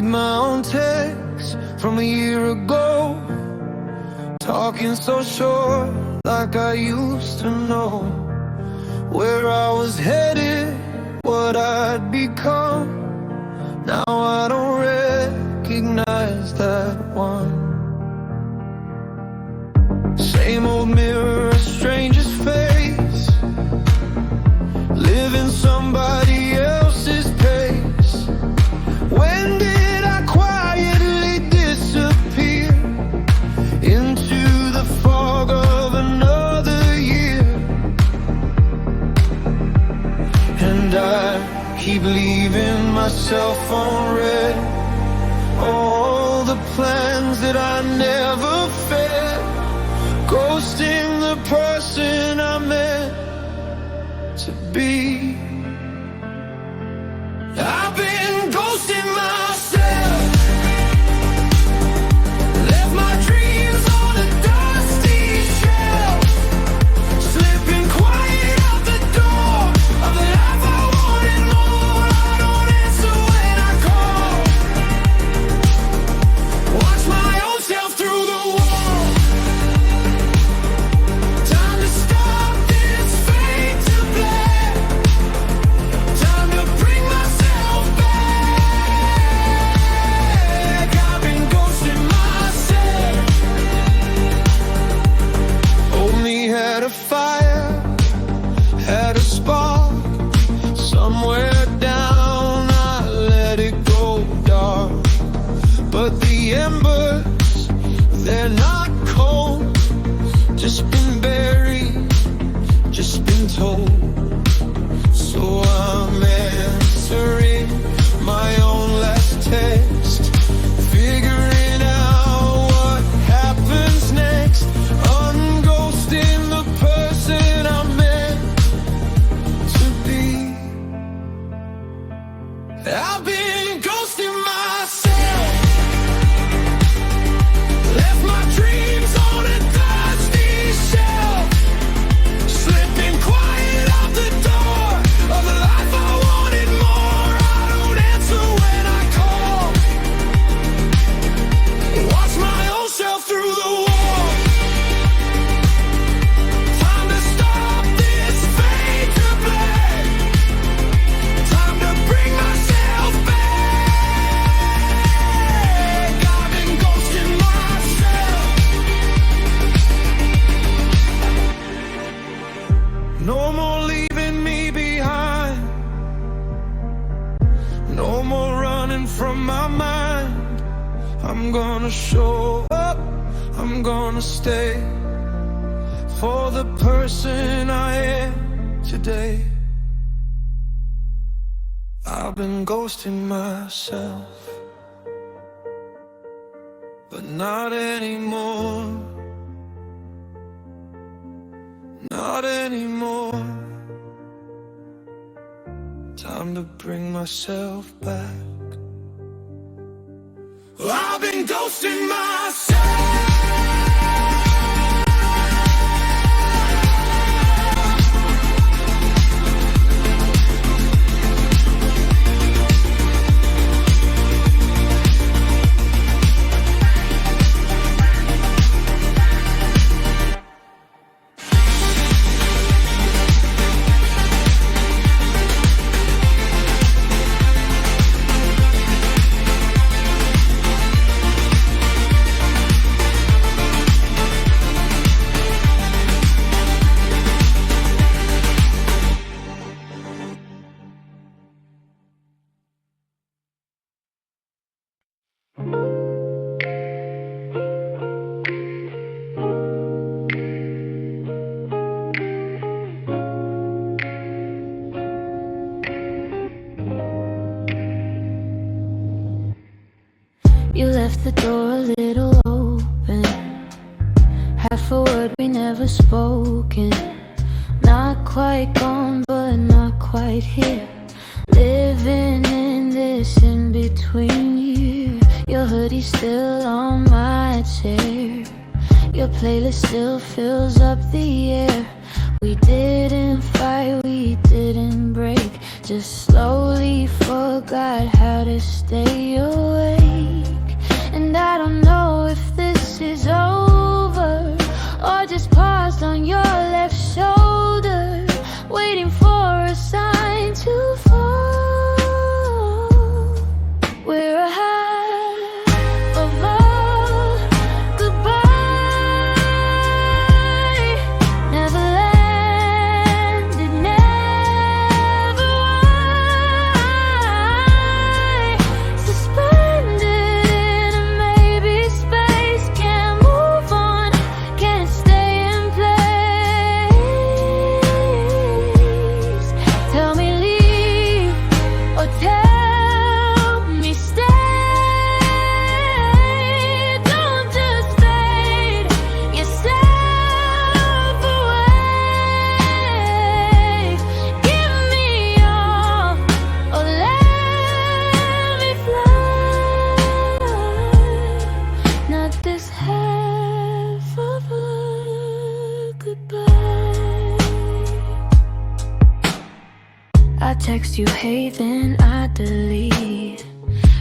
my own text from a year ago, talking so short like I used to know where I was headed, what I'd become. Now I don't recognize that one. Same old mirror, a stranger's face, living somebody else's pace. When did I quietly disappear into the fog of another year? And I keep leaving myself on red, all the plans that I never fed, ghosting the person I meant to be. I've been ghosting myself, left my dreams on a dusty shelf, slipping quiet out the door of the life I wanted more. I don't answer when I call, watch my own self through the wall. Time to stop this fade to black, time to bring myself back. I've been ghosting myself. Only had a fire, had a spark, somewhere down I let it go dark. But the embers, they're not cold, just been buried, just been told. So I'm answering my own last text, figuring out what happens next, unghosting the person I'm meant to be. I've been ghosting myself, left my dreams on a dusty shelf, slipping quiet out the door of the life I wanted more. I don't answer when I call, watch my own self through the wall. Time to stop this fade to black, time to bring myself back. I've been ghosting myself. No more leaving me behind, no more running from my mind. I'm gonna show up, I'm gonna stay for the person I am today. I've been ghosting myself, but not anymore, not anymore. Time to bring myself back. I've been ghosting myself. You left the door a little open, half a word we never spoken. Not quite gone, but not quite here, living in this in-between year. Your hoodie still on my chair, your playlist still fills up the air. We didn't fight, we didn't break, just slowly forgot how to stay awake. And I don't know if this is over or just paused on your left shoulder, waiting for a sign to fall. We're a half of a goodbye, never landed, never I, suspended in a maybe space, can't move on, can't stay in place. Tell me leave or tell me stay. Don't just fade yourself away. Give me all or let me fly. Not this half of a goodbye. I text you, hey, then I delete.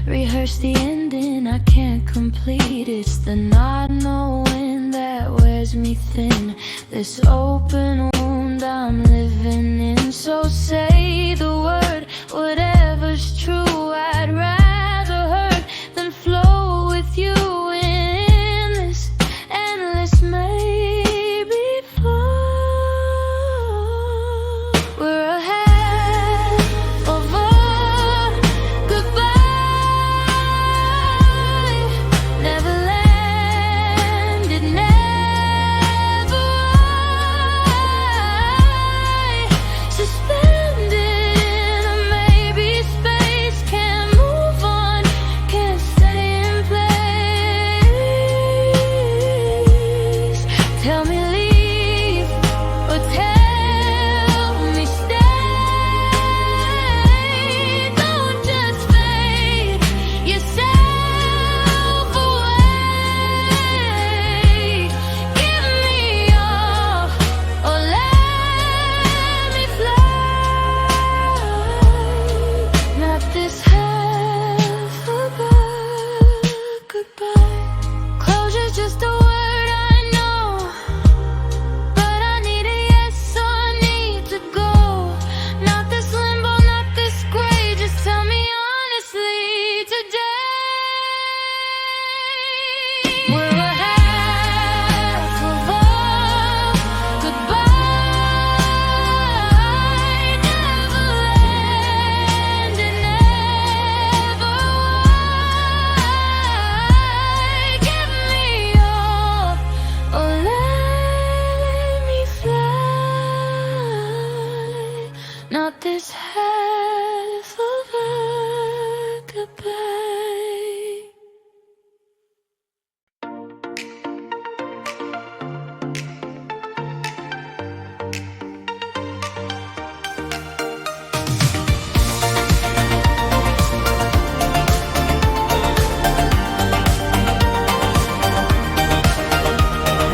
Rehearse the ending, I can't complete. It's the not knowing that wears me thin. This open wound I'm living in. So say the word, whatever's true. I'd rather hurt than flow with you in this endless maybe fall. We're a half of a goodbye, never landed, never I, suspended in a maybe space, can't move on, can't stay in place. Tell me leave or tell me stay. Don't just fade yourself away. Give me all or let me fly. Not this half of a goodbye. Closure's just a word I know, but I need a yes or need to go. Not this limbo, not this gray. Just tell me honestly today. We're a half of a goodbye, never landed, never I. Give me all or let me fly. Not this half of a goodbye.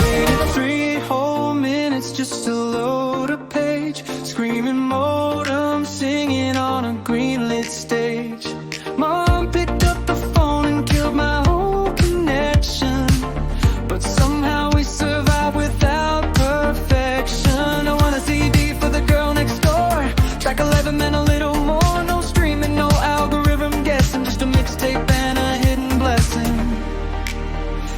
Waited 3 whole minutes just to load a page. Screaming modem, singing on a greenlit stage. Mom picked up the phone and killed my whole connection. But somehow we survived without perfection. I want a CD for the girl next door. Track 11 meant a little more. No streaming, no algorithm guessing. Just a mixtape and a hidden blessing.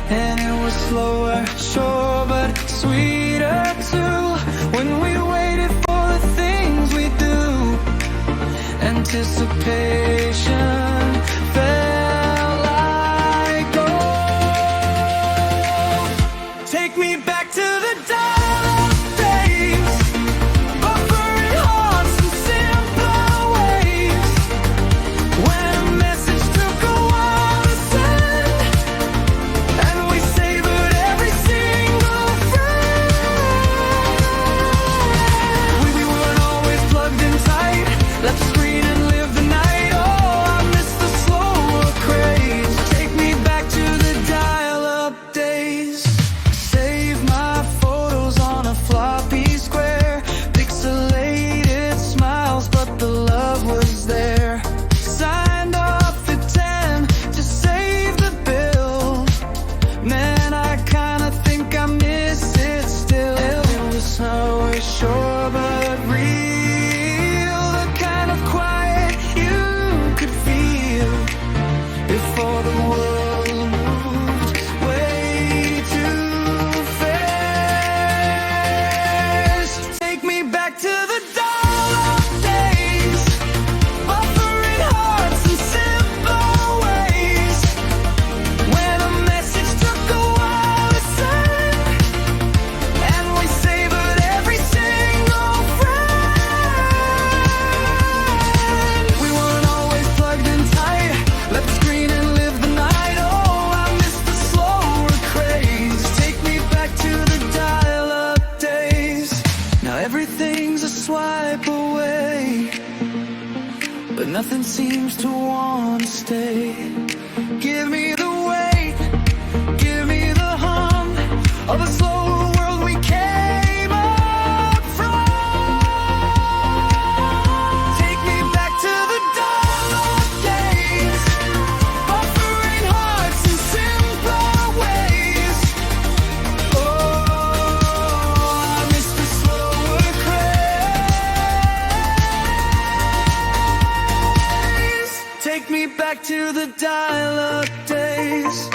And it was slower, sure, but sweeter too. When we waited for the things we do, anticipation felt like gold. Take me back to the dial-up days, buffering hearts in simpler ways. When a message took a while to send, and we savored every single phrase. We weren't always plugged in tight. Let the screen and live the night. Oh, I miss the slower craze. Take me back to the dial-up days. Save my photos Nothing seems to want to stay. Give me the weight, give me the hum of a slower world we came up from. Take me back to the dark days, offering hearts in simpler ways. Oh, I miss the slower craze. Take me back to the dial-up days.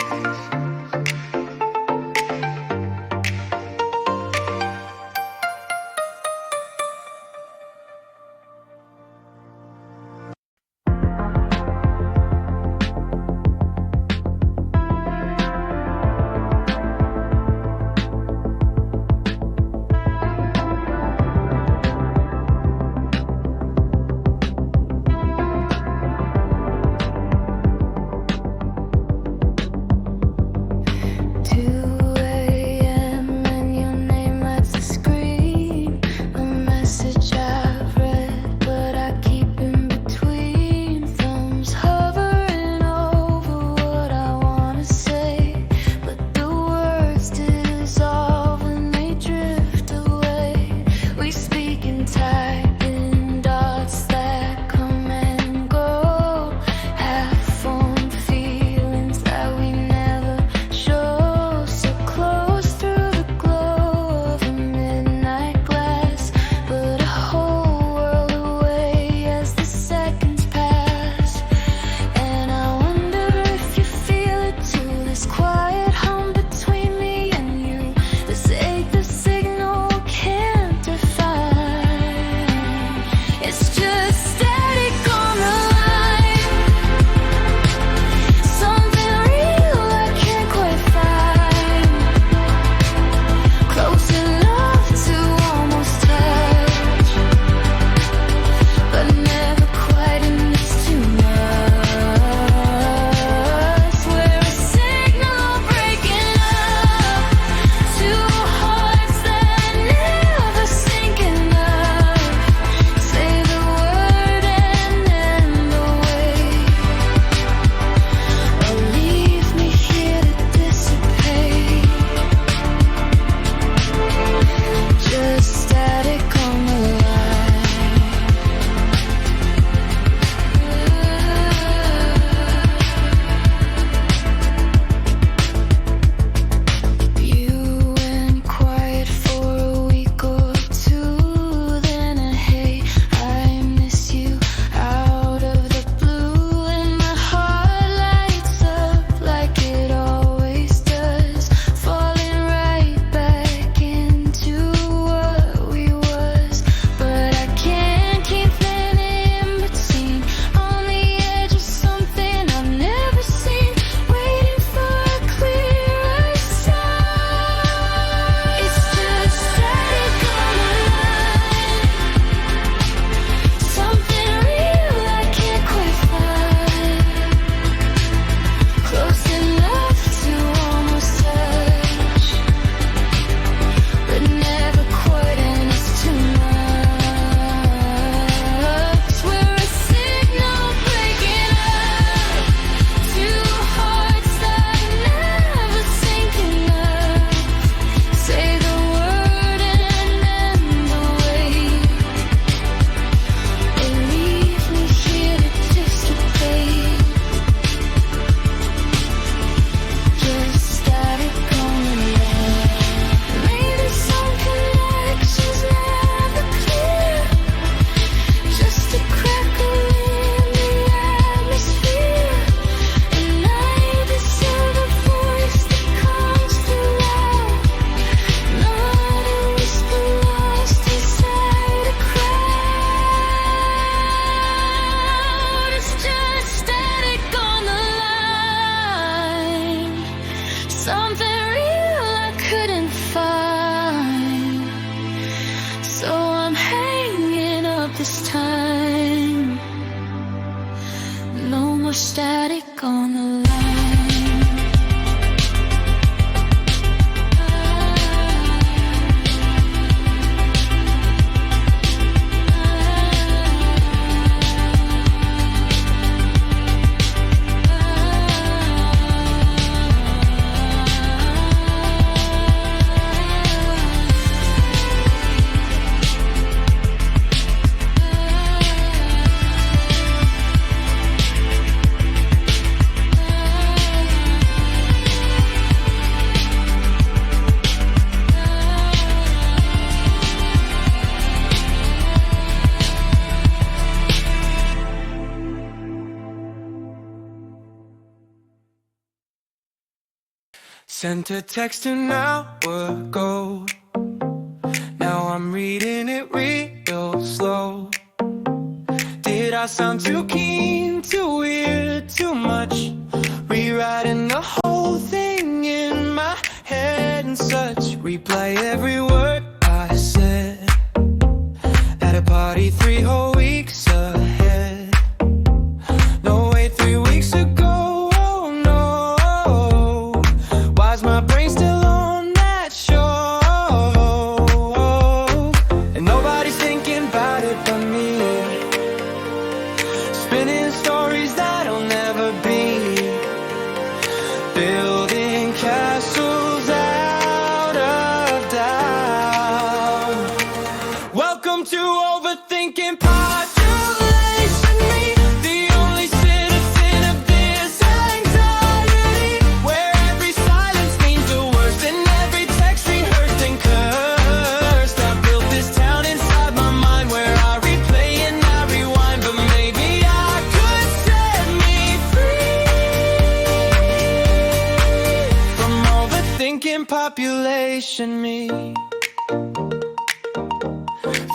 Sent a text an hour ago. Now I'm reading it real slow. Did I sound too keen, too weird, too much? Rewriting the whole thing in my head and such. Replay every word I said at a party 3 whole weeks ahead. No, wait, 3 weeks ago, oh no. Why's my brain still on that show? And nobody's thinking about it but me. Spinning stories that'll never be. Building castles out of doubt. Welcome to overthinking population me. The only citizen of this anxiety, where every silence means the worst and every text rehearsed and cursed. I built this town inside my mind where I replay and I rewind, but maybe I could set me free from overthinking population me.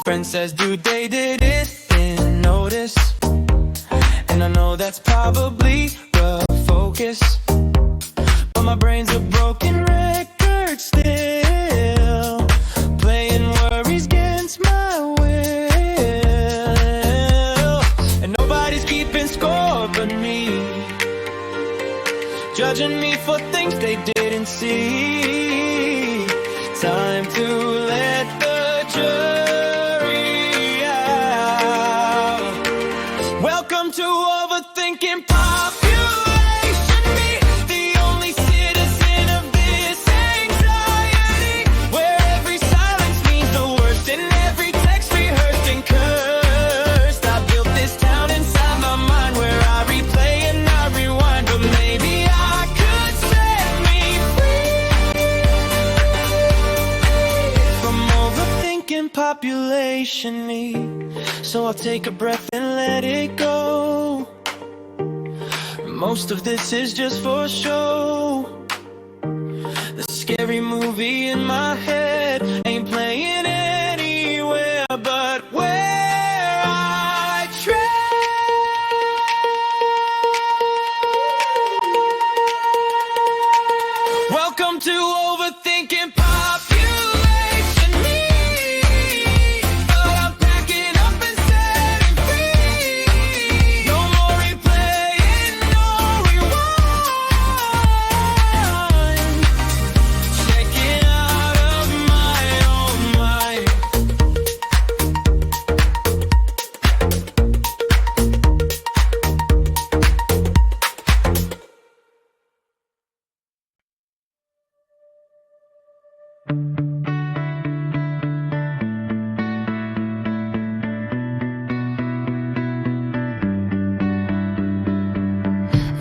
Friend says, dude, they didn't notice. And I know that's probably rough focus, but my brain's a broken record still, playing worries against my will. And nobody's keeping score but me, judging me for things they didn't see. Time to let the jury out. Welcome to overthinking population me. The only citizen of this anxiety, where every silence means the worst and every text rehearsed and cursed. I built this town inside my mind where I replay and I rewind, but maybe I could set me free from overthinking population me. So I'll take a breath and let it go. Most of this is just for show. The scary movie in my head ain't playing anywhere but where I tread. Welcome to overthinking population me. But I'm packing up and setting free. No more replaying, no rewind. Checking out of my own mind.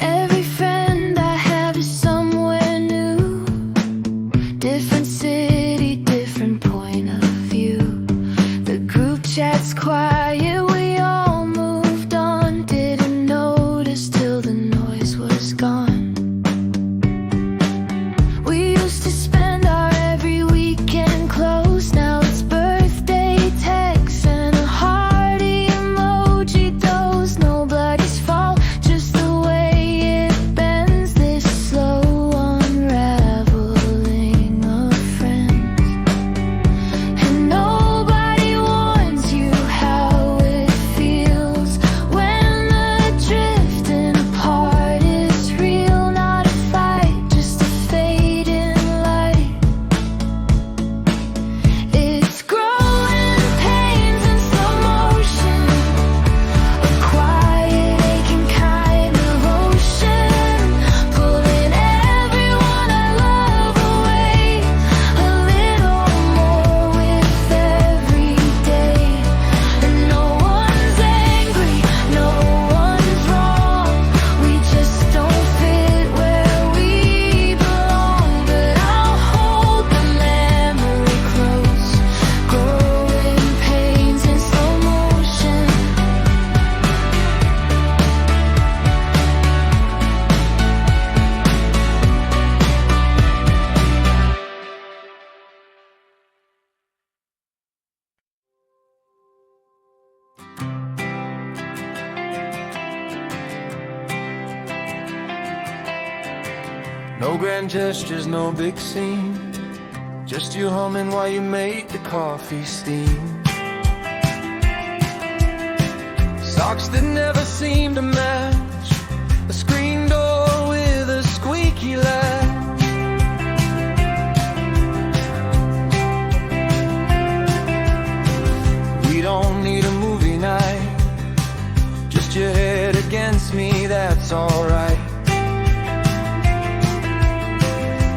Every friend I have is somewhere new. Different city, different point of view. The group chat's quiet, we all moved on. Didn't notice till the noise was gone. We used to spend our every weekend close. Now it's birthday texts and a hearty emoji dose. Nobody's fault, just the way it bends. This slow unraveling of friends. And nobody warns you how No grand gestures, no big scene, just you humming while you make the coffee steam. Socks that never seem to match, a screen door with a squeaky latch. We don't need a movie night, just your head against me, that's alright.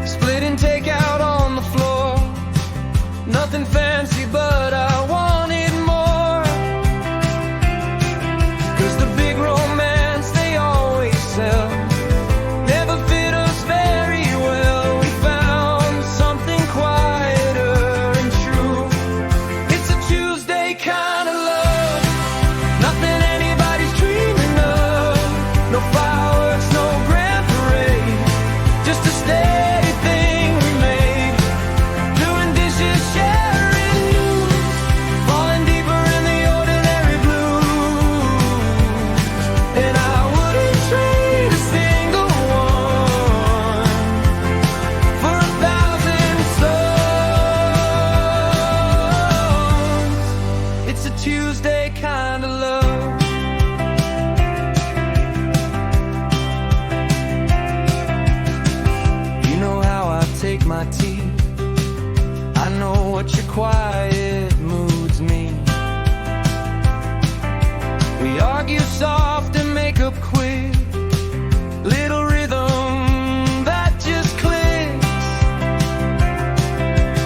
Splitting takeout on the floor, nothing fancy but I wanted more. 'Cause the big romance they always sell never fit us very well. We found something quieter and true. It's a Tuesday kind of love, nothing anybody's dreaming of. No fireworks, no grand parade, just a steady thing we made. Doing dishes, sharing news, falling deeper in the ordinary blues. And I wouldn't trade a single one for 1,000 suns. It's a Tuesday kind of love. You know how I take my tea, I know what your quiet moods mean. We argue soft and make up quick, little rhythm that just clicks.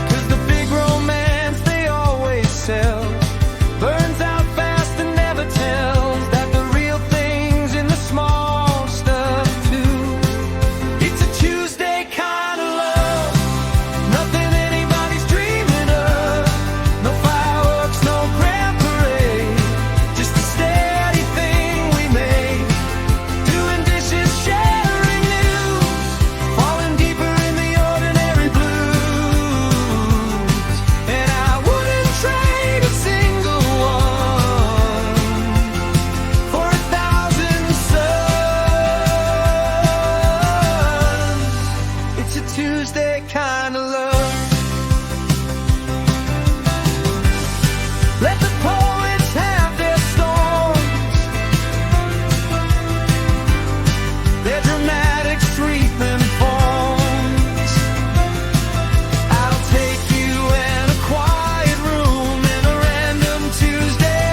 'Cause the big romance they always sell burns out fast and never tells that the real things in the small stuff too. It's a Tuesday kind of love, nothing anybody's dreaming of. No fireworks, no grand parade, just a steady thing we made. Doing dishes, sharing news, falling deeper in the ordinary blues. And I wouldn't trade a single one for 1,000 suns. It's a Tuesday kind of love. Let the poets have their storms, their dramatic street-limb forms. I'll take you in a quiet room in a random Tuesday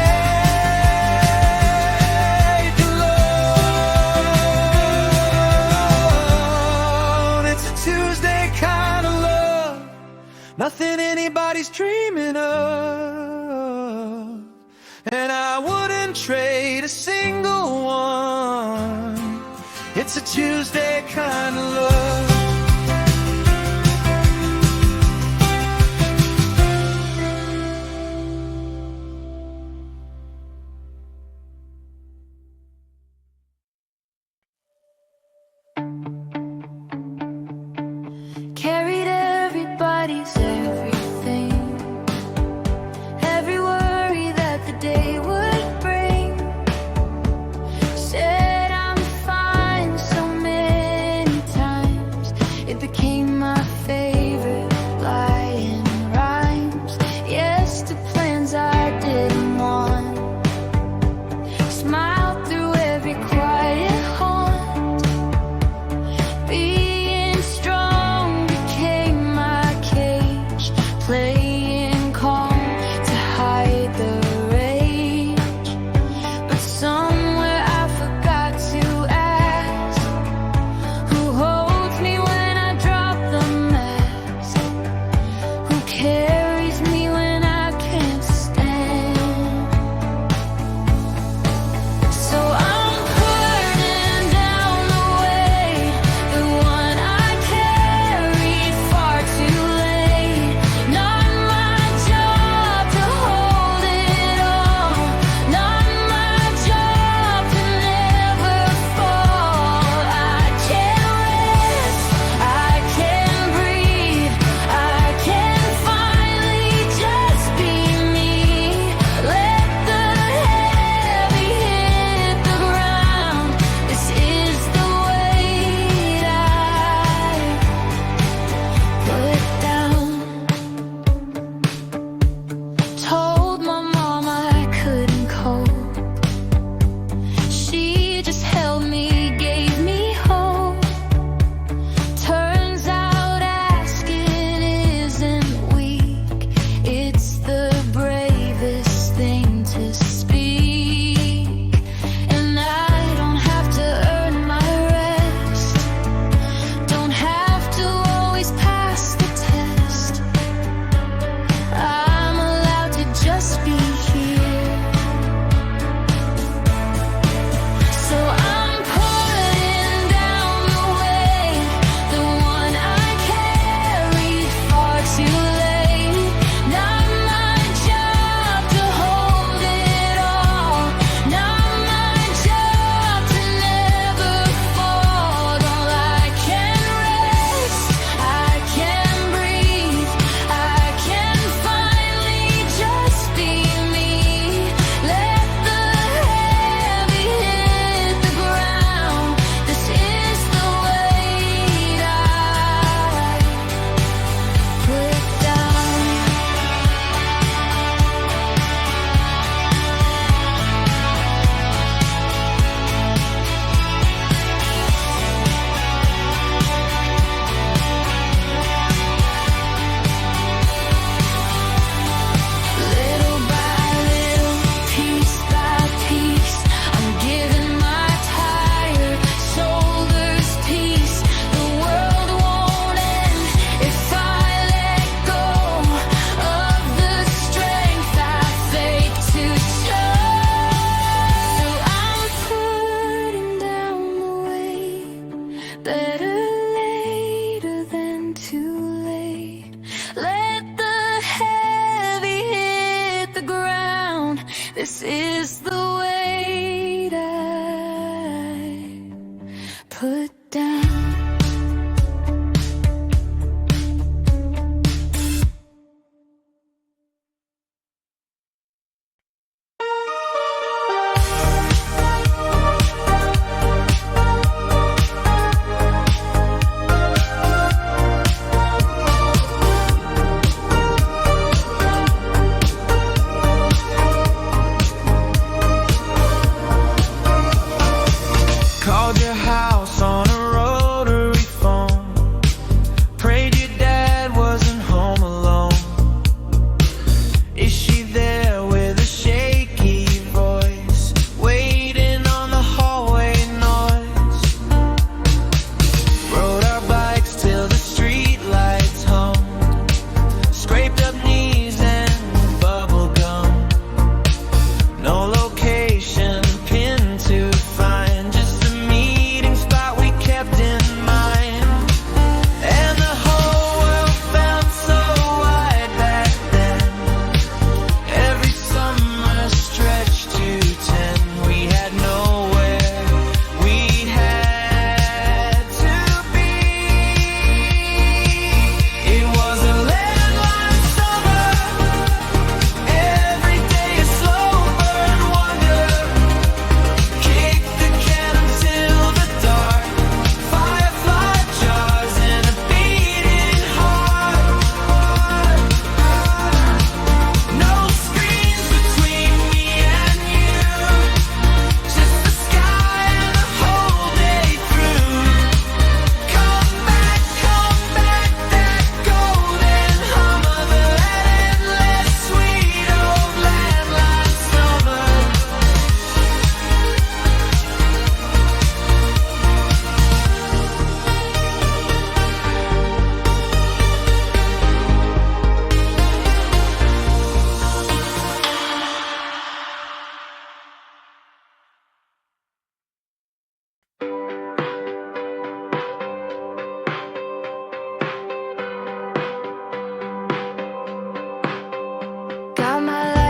alone. It's a Tuesday kind of love, nothing anybody's dreaming of. And I wouldn't trade a single one. It's a Tuesday kind of love. Carried everybody's everything, every worry that the day would bring. Said I'm fine so many times, it became my favorite lie in rhymes. Yes to plans I didn't want, smiled through every quiet haunt. Being strong became my cage, playing calm to hide the rage. But somewhere I forgot to ask, who holds me when I drop the mask? Who carries me when I can't stand? So I'm putting down the weight, the one I carried far too late. Not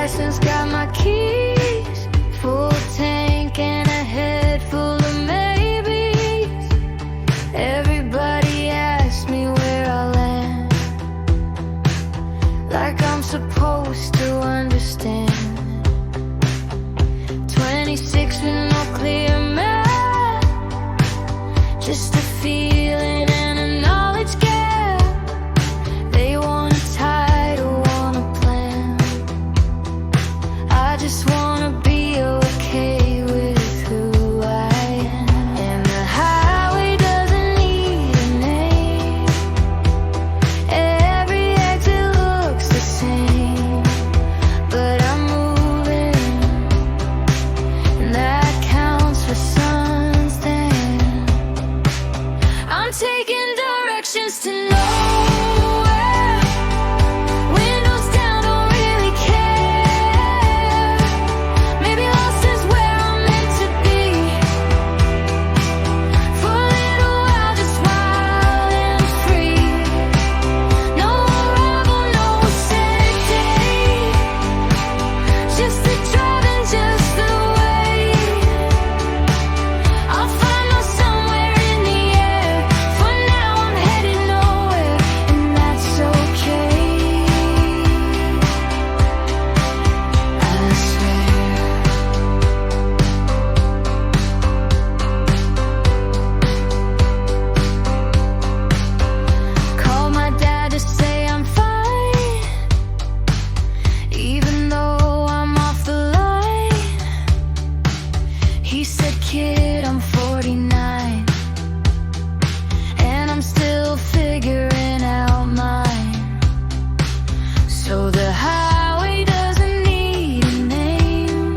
license, got my keys, full tank and a head full of maybes. Everybody asks me where I land, like I'm supposed to understand. 26 with no clear map, just a feeling and a knowledge gap. They want a title, want a plan. I just wanna be okay with who I am. And the highway doesn't need a name. Every exit looks the same, but I'm moving, and that counts for something. I'm taking directions to nowhere. Windows down, don't really care. Maybe lost is where I'm meant to be. For a little while, just wild and free. No arrival, no set date. Just the drive and just the wait. I'll find us somewhere in the air. For now I'm headed nowhere, and that's okay. I swear. Call my dad to say I'm fine, even though I'm off the line. He said, kid, I'm 49, and I'm still figuring out mine. So the highway doesn't need a name.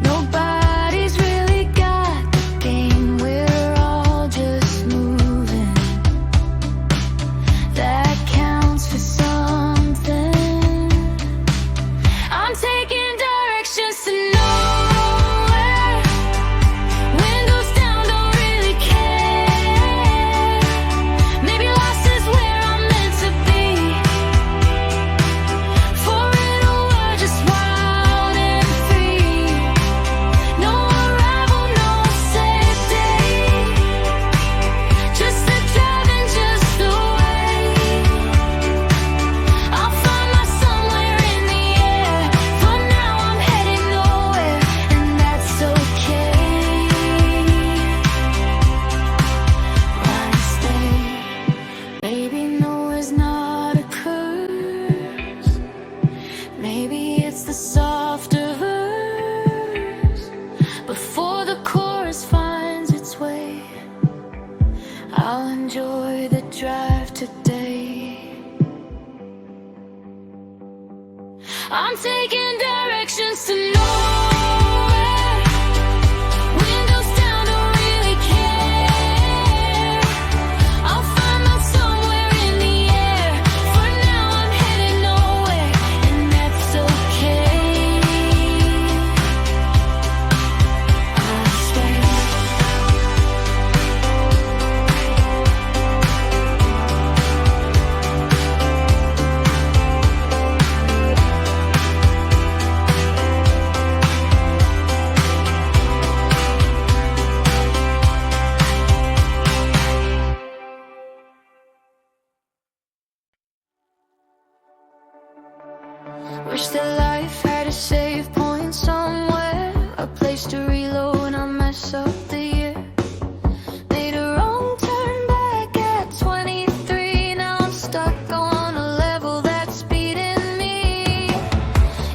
Nobody's really got the game. We're all just moving. That counts for something. I'm taking directions to nowhere. Windows down, don't really care. Maybe lost is where I'm meant to be. For a little while, just wild and free. No arrival, no set date. Just the drive and just the wait. I'll find my somewhere in the air. For now I'm headed nowhere, and that's okay. Why stay? Maybe no is not a curse. Maybe it's the softer verse. Before the chorus finds its way, I'll enjoy the drive today. I'm taking directions to nowhere. Windows down, don't really care. I'll find my somewhere in the air. For now I'm headed nowhere, and that's okay. I swear. Wish that life had a save point somewhere, a place to reload when I mess up the year. Made a wrong turn back at 23. Now I'm stuck on a level that's beating me.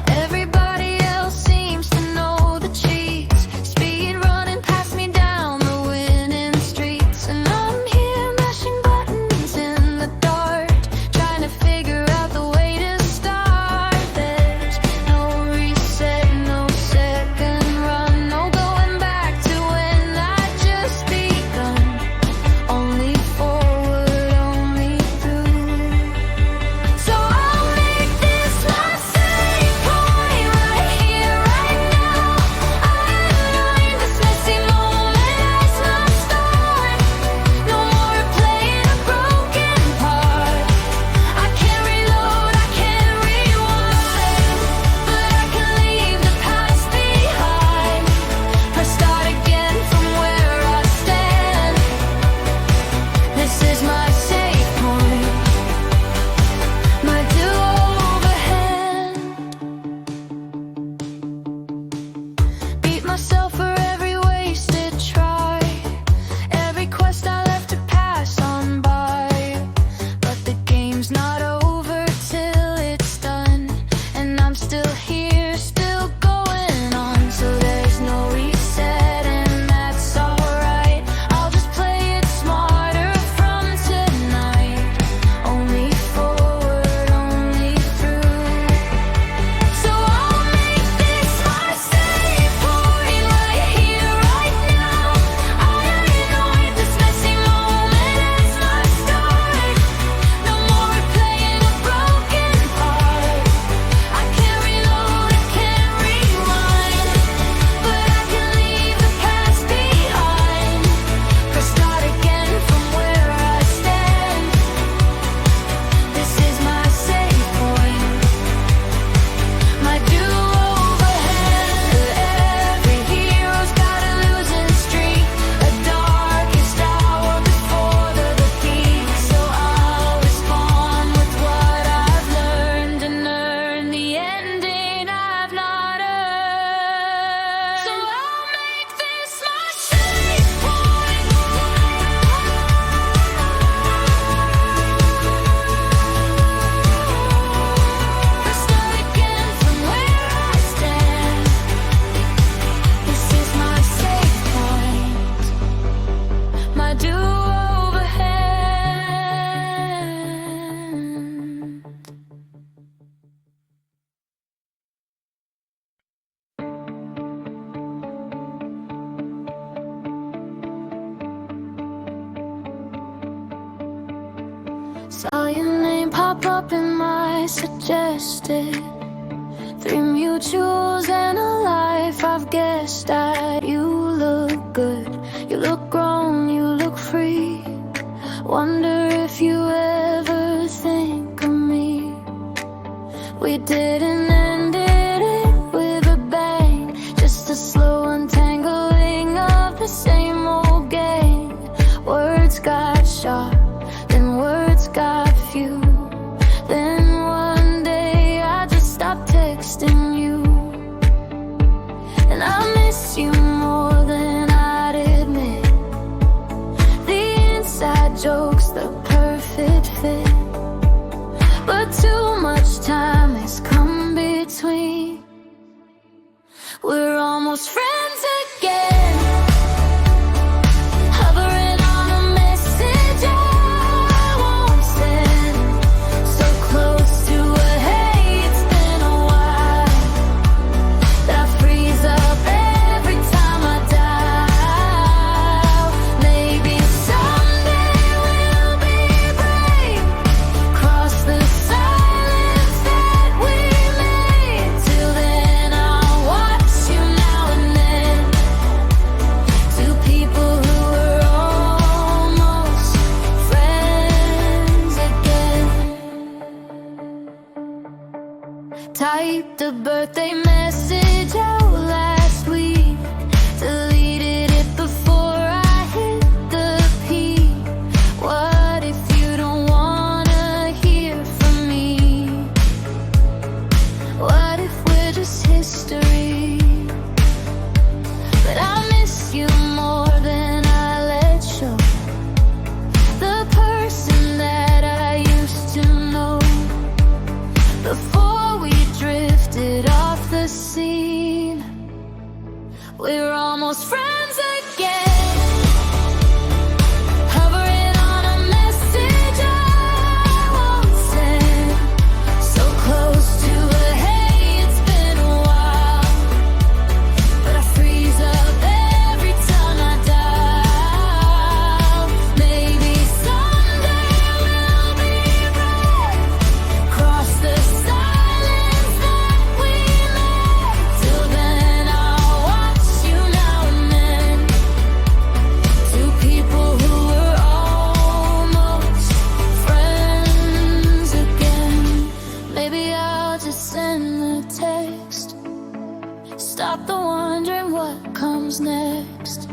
Everybody else seems to know the cheats. Speed running past me down the winning streets, and I'm here mashing buttons in the dark, trying to figure out the way to start. There's no reset, no second run, no going back to when Saw your name pop up in my suggested 3 mutuals and a life I've guessed at. You look good, you look grown, you look free. Wonder if you ever think of me. We didn't end it with a bang, just a slow untangling of the same old game. Words got sharp, then words got few. Then one day I just stopped texting you. And I miss you more than I'd admit. The inside jokes, the perfect fit. But too much time has come between. We're almost friends again. Hovering on a message I won't send. So close to a hey, it's been a while. That I freeze up every time I dial. Maybe someday we'll be brave. Cross the silence that we made. Till then I'll watch you now and then. Two people who were almost friends again. Typed a birthday message out last week. Deleted it before I hit the peak. What if you don't wanna hear from me? What if we're just history? But I miss you more than I let show. The person that I used to know before we drifted off the scene. We're almost friends again. Hovering on a message I won't send. So close to a hey, it's been a while. But I freeze up every time I dial. Maybe someday we'll be brave. Cross the silence that we made. Till then I'll watch you now and then. Two people who were almost friends again. Maybe I'll just send the text. Stop the wondering what comes next.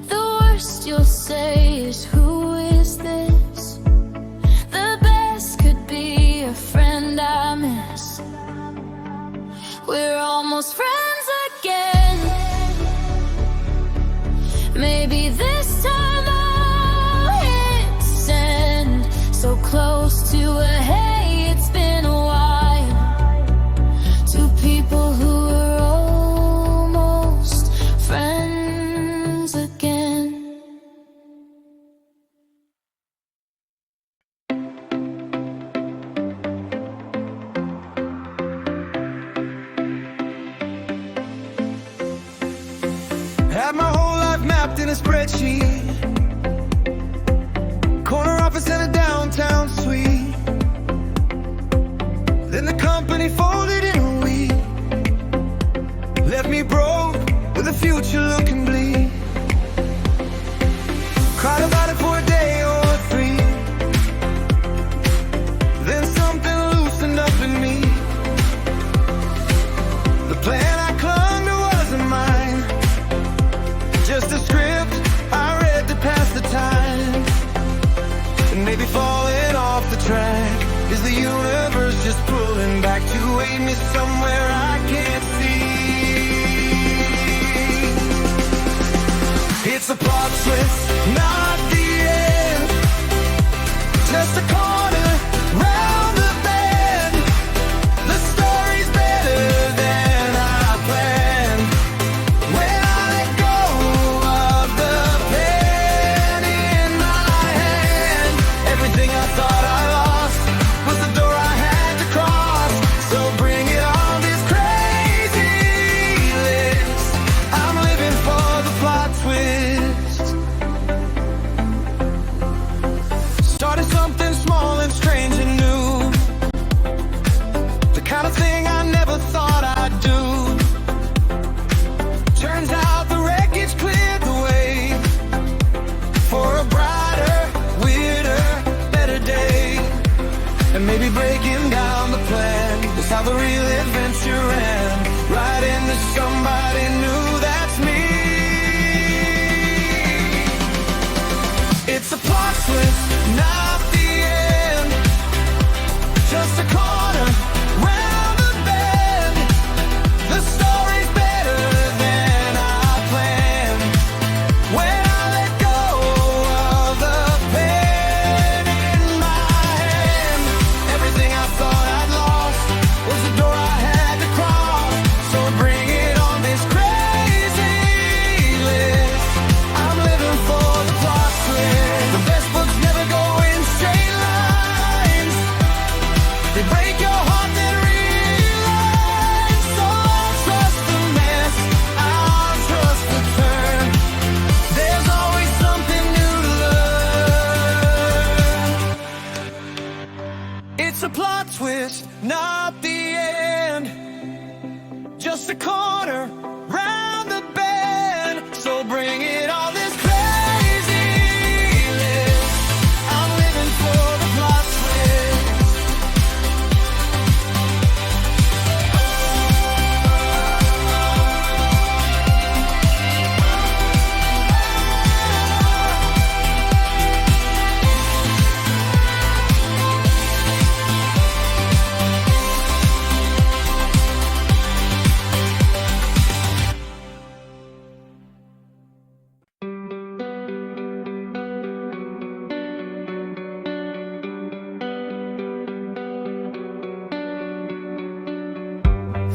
The worst you'll say is, who is this? The best could be a friend I miss. We're almost friends again. Maybe this time I'll hit send. So close to a hey, it's been a while. Two people who are almost friends again. Had my whole life mapped in a spreadsheet. Corner office in a downtown suite. Then the company folded in a week. Left me broke with the future looking bleak. Cried about it for a day or three. Then something loosened up in me. The plan I clung to wasn't mine. Just a script I read to pass the time. And maybe falling off the track is the universe just pulling back to aid me somewhere I can't see. It's a plot twist, not the end. Just a corner round the bend. The story's better than I planned. When I let go of the pen in my hand, everything I thought I lost was the door I had to cross. So bring it on, this crazy list. I'm living for the plot twist. have a real adventure and ride into somebody new. That's me. It's a plot twist, not the end. Just a corner round the bend. The story's better than I planned. When I let go of the pen in my hand, everything I thought I'd lost was the door I had to cross. So bring it on this crazy list. I'm living for the plot twist. The best books never go in straight lines. They break your heart, then realize. So I'll trust the mess, I'll trust the turn. There's always something new to learn. It's a plot twist, not the end. Just a corner round the bend. So bring it on this crazy list. I'm living for the plot twist.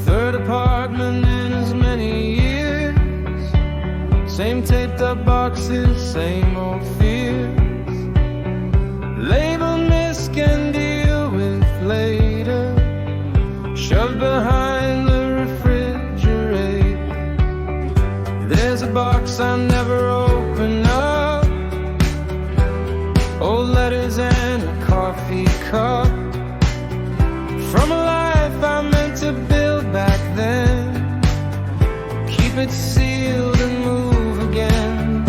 Third apartment in as many years. Same taped up boxes, same old fears. Label miss can deal with later. Shoved behind the refrigerator. There's a box I never open up. Old letters and a coffee cup. From a life I meant to build back then. Keep it sealed and move again.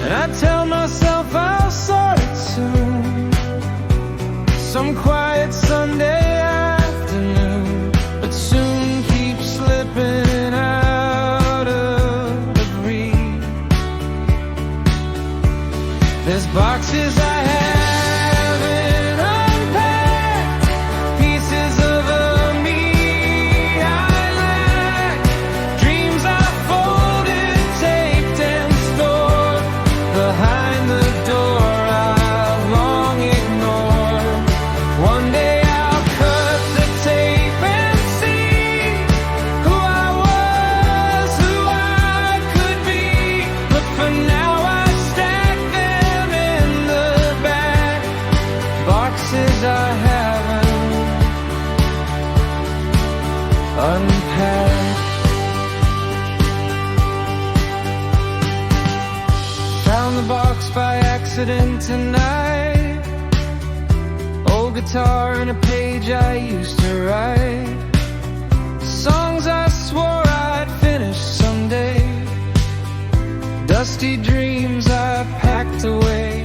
And I tell myself I'll sort it soon. Some quiet Sunday afternoon. But soon keeps slipping out of reach. There's boxes I haven't unpacked. Pieces of a me I lack. Dreams I folded, taped and stored behind the door I've long ignored. One day I'll cut the tape and see who I was, who I could be. But for now I stack them in the back. Boxes I haven't unpacked. Found the box by accident tonight. Old guitar and a page I used to write. Songs I swore I'd finish someday. Dusty dreams I packed away.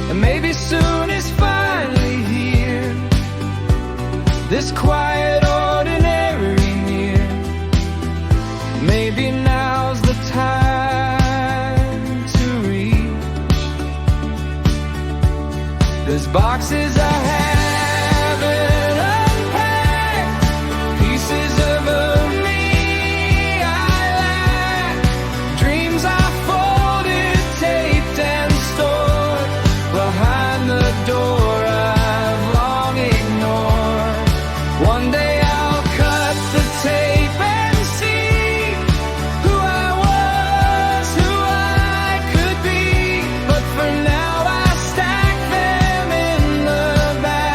And maybe soon it's finally here. This quiet ordinary near. Maybe now's the time to reach. There's boxes I haven't unpacked. Pieces of a me I lack. Dreams I folded, taped and stored behind the door I've long ignored. One day I'll cut the tape and see who I was, who I could be. But for now I stack them in the back.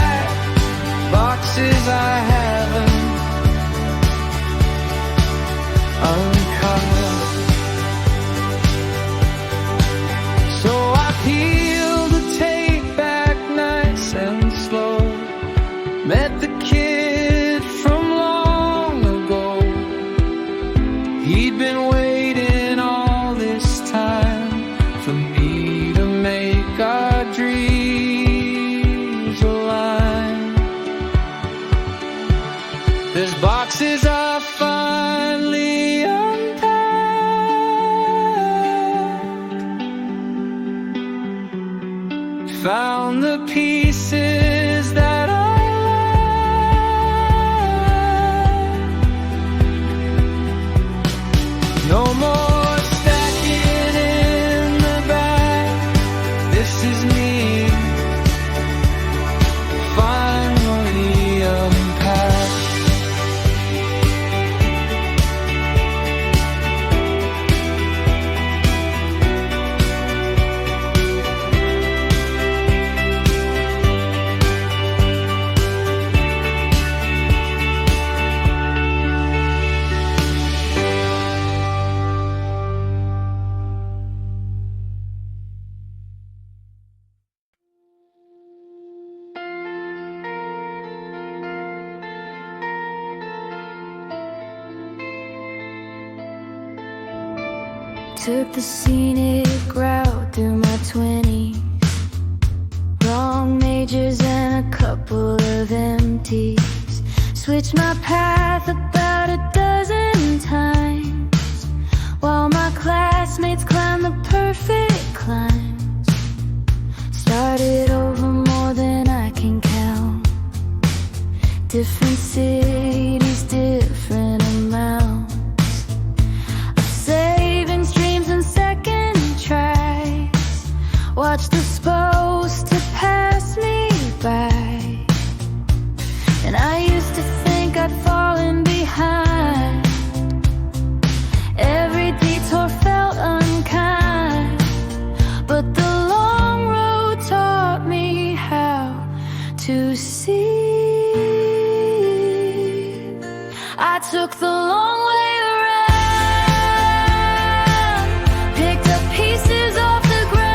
pieces that I love. No more stacking in the back. This is me finally unpacked. Took the scenic route through my 20s. Wrong majors and a couple of empties. Switched my path about a dozen times, while my classmates climbed the perfect climbs. Started over more than I can count. Different cities, different amounts. Watch the supposed to pass me by, and I used to think I'd fallen behind. Every detour felt unkind, but the long road taught me how to see. I took the long way around, picked up pieces off the ground.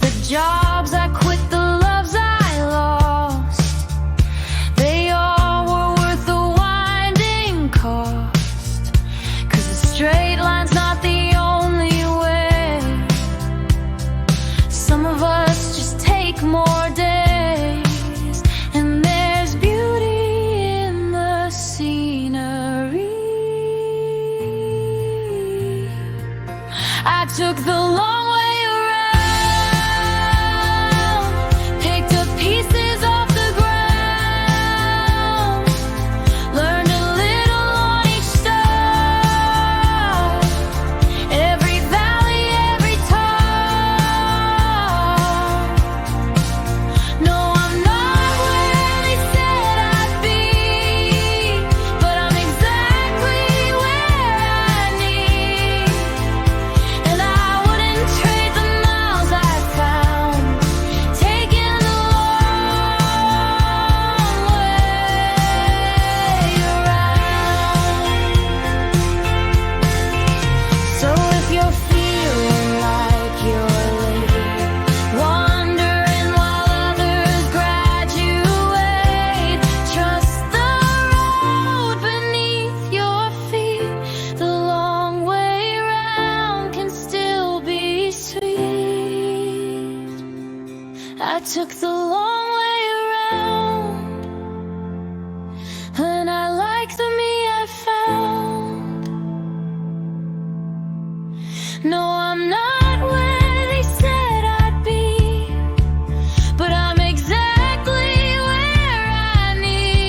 The jobs I quit, the loves I lost, they all were worth the winding cost. 'Cause the straight line's not the only way. Some of us just take more days, and there's beauty in the scenery. I took the long way around, picked up pieces off the ground, learned a little on each stop, every valley, every top. No, I'm not where they said I'd be, but I'm exactly where I need. And I wouldn't trade the miles I found, taking the long way around. So if you're feeling like you're late, wandering while others graduate, trust the road beneath your feet. The long way round can still be sweet. I took the long way around, and I like the me I found. No, I'm not where they said I'd be, but I'm exactly where I need.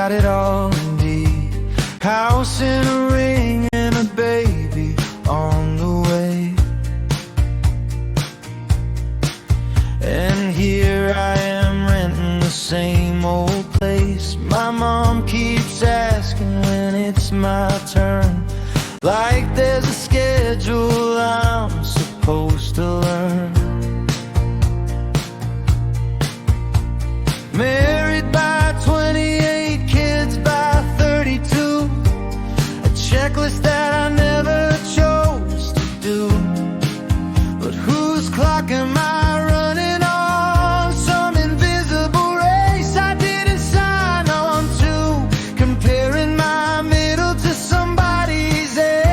got it all indeed. House and a ring and a baby on the way. And here I am renting the same old place. My mom keeps asking when it's my turn, like there's a schedule I'm supposed to learn. Married by 28, kids by 32. A checklist that I never chose to do. But whose clock am I running on? Some invisible race I didn't sign on to, comparing my middle to somebody's end.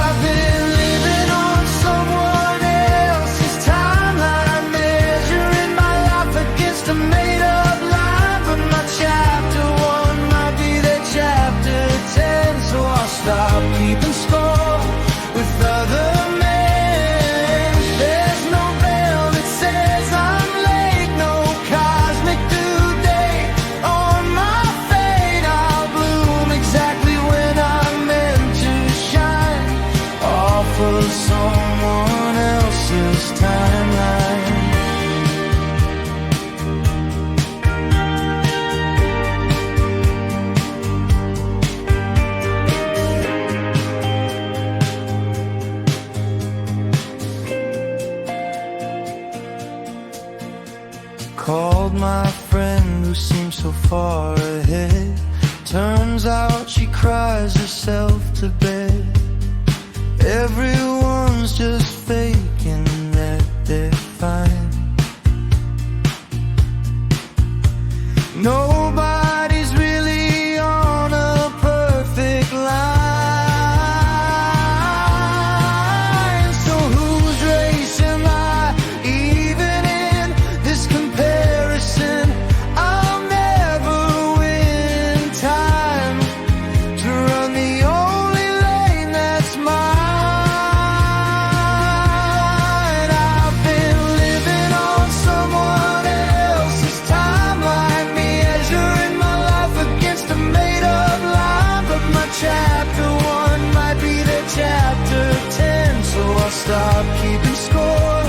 I've been living on someone else's timeline, measuring my life against a made-up line. But my chapter 1 might be their chapter 10, so I'll stop keeping score with other men. There's no bell that says I'm late, no cosmic due date on my fate. I'll bloom exactly when I'm meant to shine, off of someone else's timeline. Called my friend who seems so far ahead. Turns out she cries herself to bed. Everyone's just faking that they're fine. Nobody's really on a perfect line. So whose race am I even in this comparison? I'll never win time to run the only lane that's mine. I've been living on someone else's timeline, measuring my life against a made-up line. But my chapter 1 might be their chapter 10, so I'll stop keeping score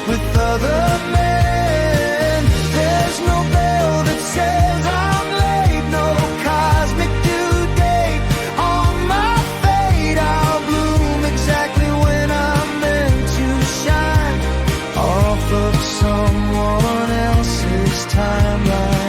with other men. There's no bell that says I'm late, no cosmic due date on my fate. I'll bloom exactly when I'm meant to shine, off of someone else's timeline.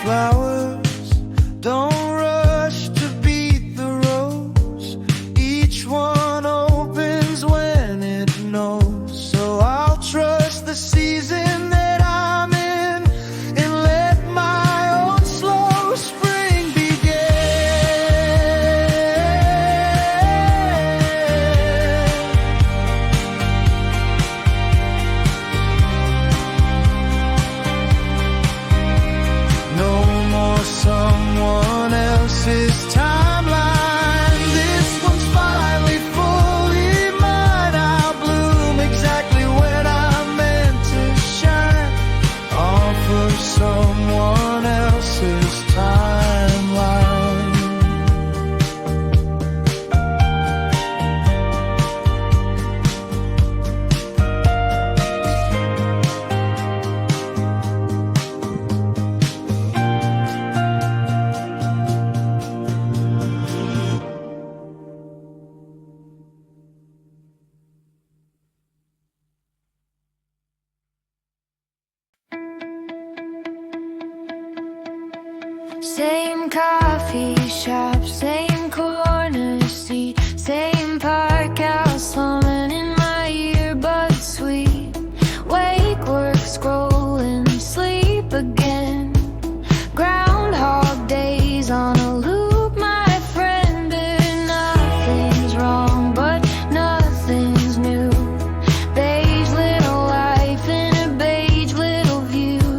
Flowers don't rush to beat the rose. Each one opens when it knows. So I'll trust the season that I'm in and let my own slow spring begin. No more someone else's timeline. This one's finally fully mine. I'll bloom exactly when I'm meant to shine, off of someone else's timeline. Same coffee shop, same corner seat, same park house, humming in my earbuds sweet. Wake, work, scrolling, sleep again. Groundhog days on a loop, my friend. And nothing's wrong, but nothing's new. Beige little life in a beige little view.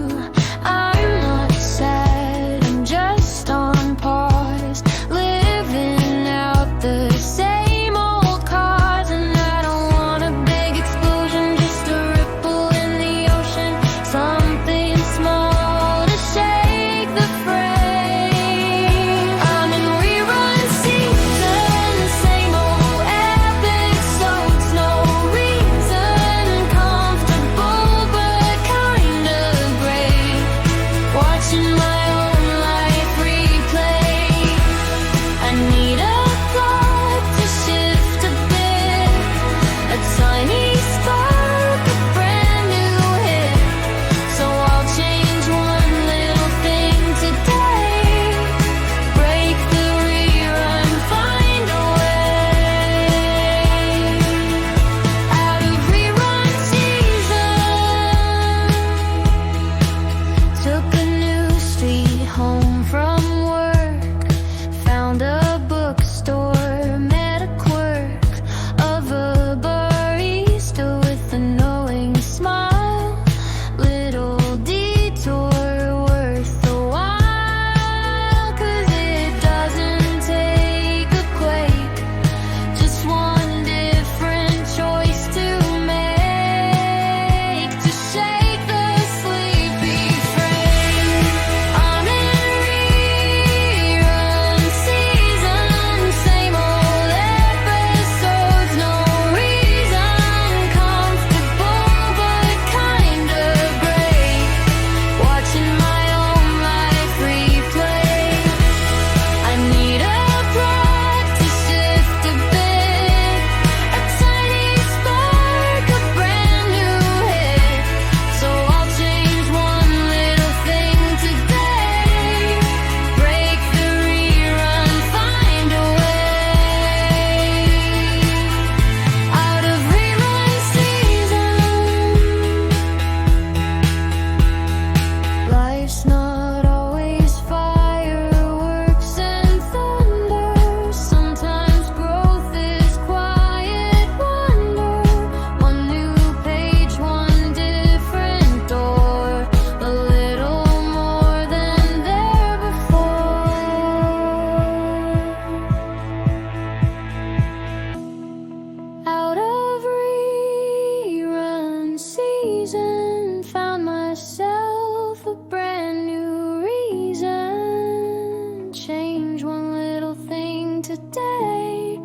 today.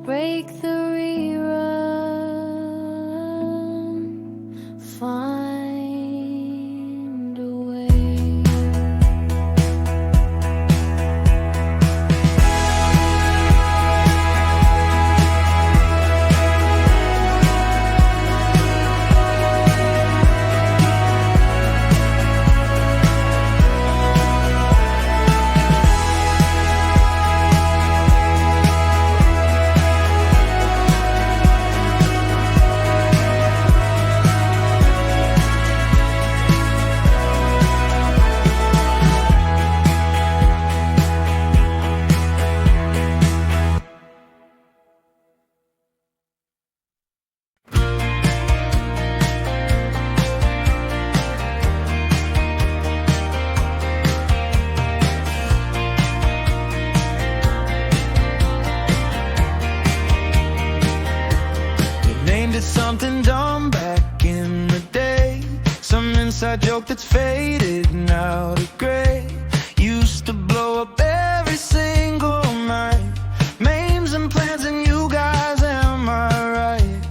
Break the rerun. Find a way. Something dumb back in the day, some inside joke that's faded now to gray. Used to blow up every single night, memes and plans and you guys, am I right?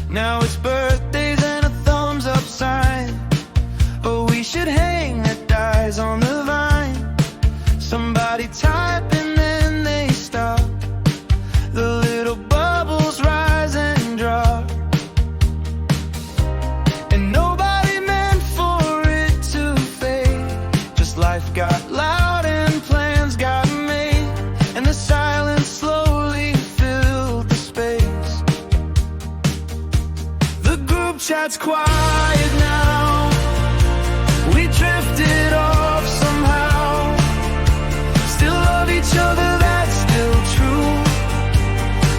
Now it's birthdays and a thumbs up sign, but we should hang that dies on the vine. Somebody type and then they stop, the little bubbles rise and drop. Life got loud and plans got made, and the silence slowly filled the space. The group chat's quiet now, we drifted off somehow. Still love each other, that's still true.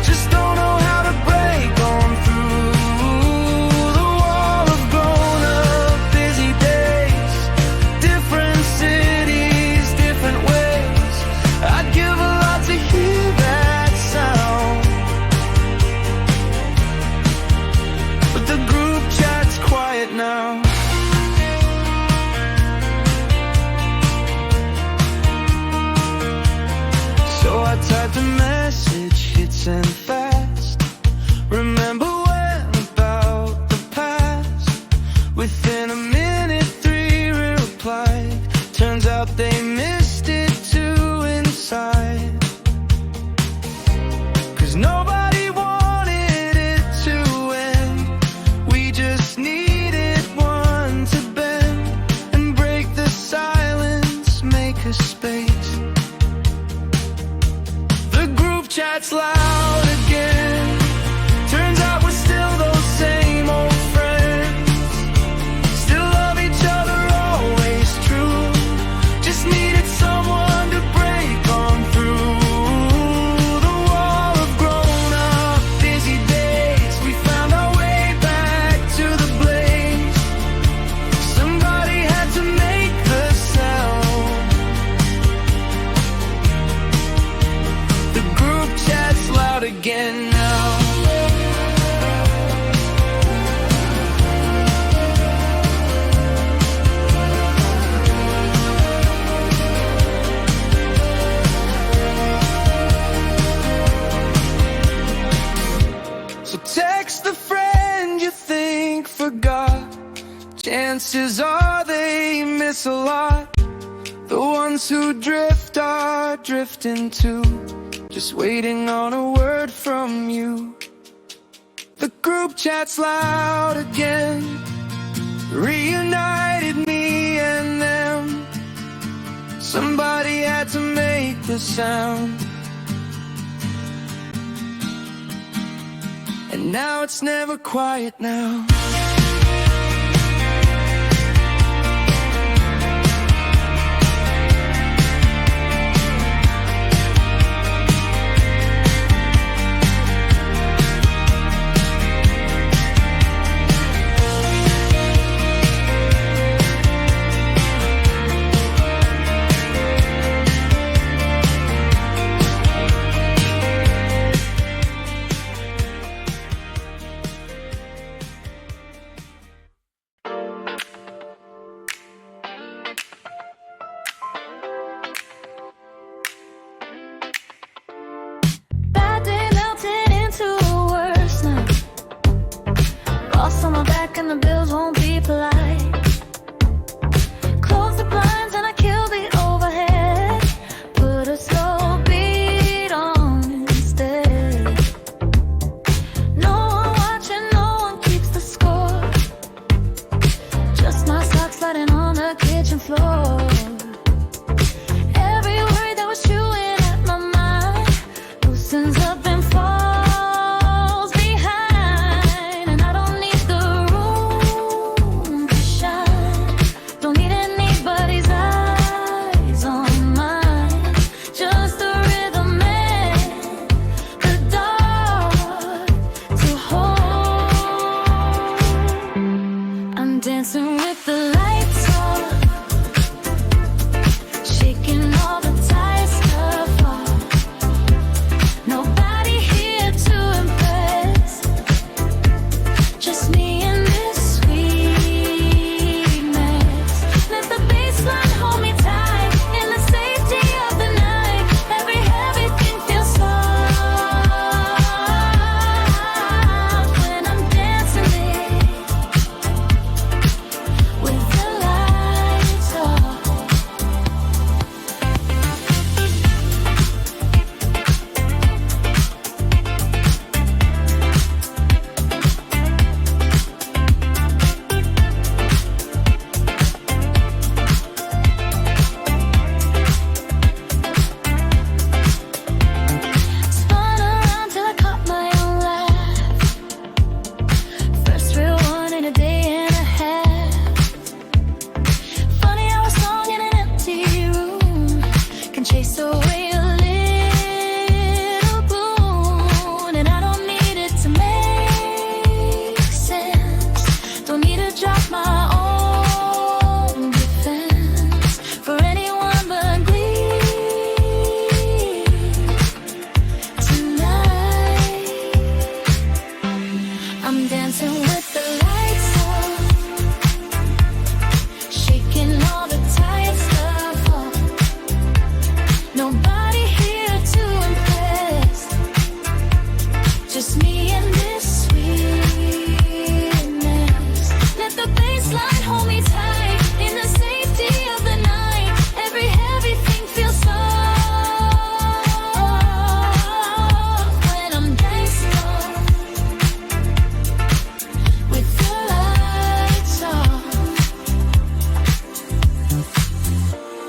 Just don't know how to break on through the wall of grown-up busy days, different cities, different ways. I'd give a lot to hear that sound, but the group chat's quiet now. So I typed a message, hit send fast. Remember when about the past? Within a minute, 3 replied. Turns out they missed it too inside, 'cause nobody wanted it to end. We just needed one to bend and break the silence, make a space. The group chat's loud again, turns out we're still those same old friends. Still love each other, always true. Just needed someone to break on through the wall of grown-up busy days. We found our way back to the blaze. Somebody had to make the sound. The group chat's loud again now. So text the friend you think forgot. Chances are they miss a lot. The ones who drift are drifting too, just waiting on a word from you. The group chat's loud again, reunited me and them. Somebody had to make the sound, and now it's never quiet now. can chase away a little gloom, and I don't need it to make sense. Don't need to drop my own defense for anyone but glee. Tonight I'm dancing with the lights off, shaking all the tired stuff off. Nobody here to impress, just me and this sweetness. Let the baseline hold me tight in the safety of the night. Every heavy thing feels soft when I'm dancing off with the lights off.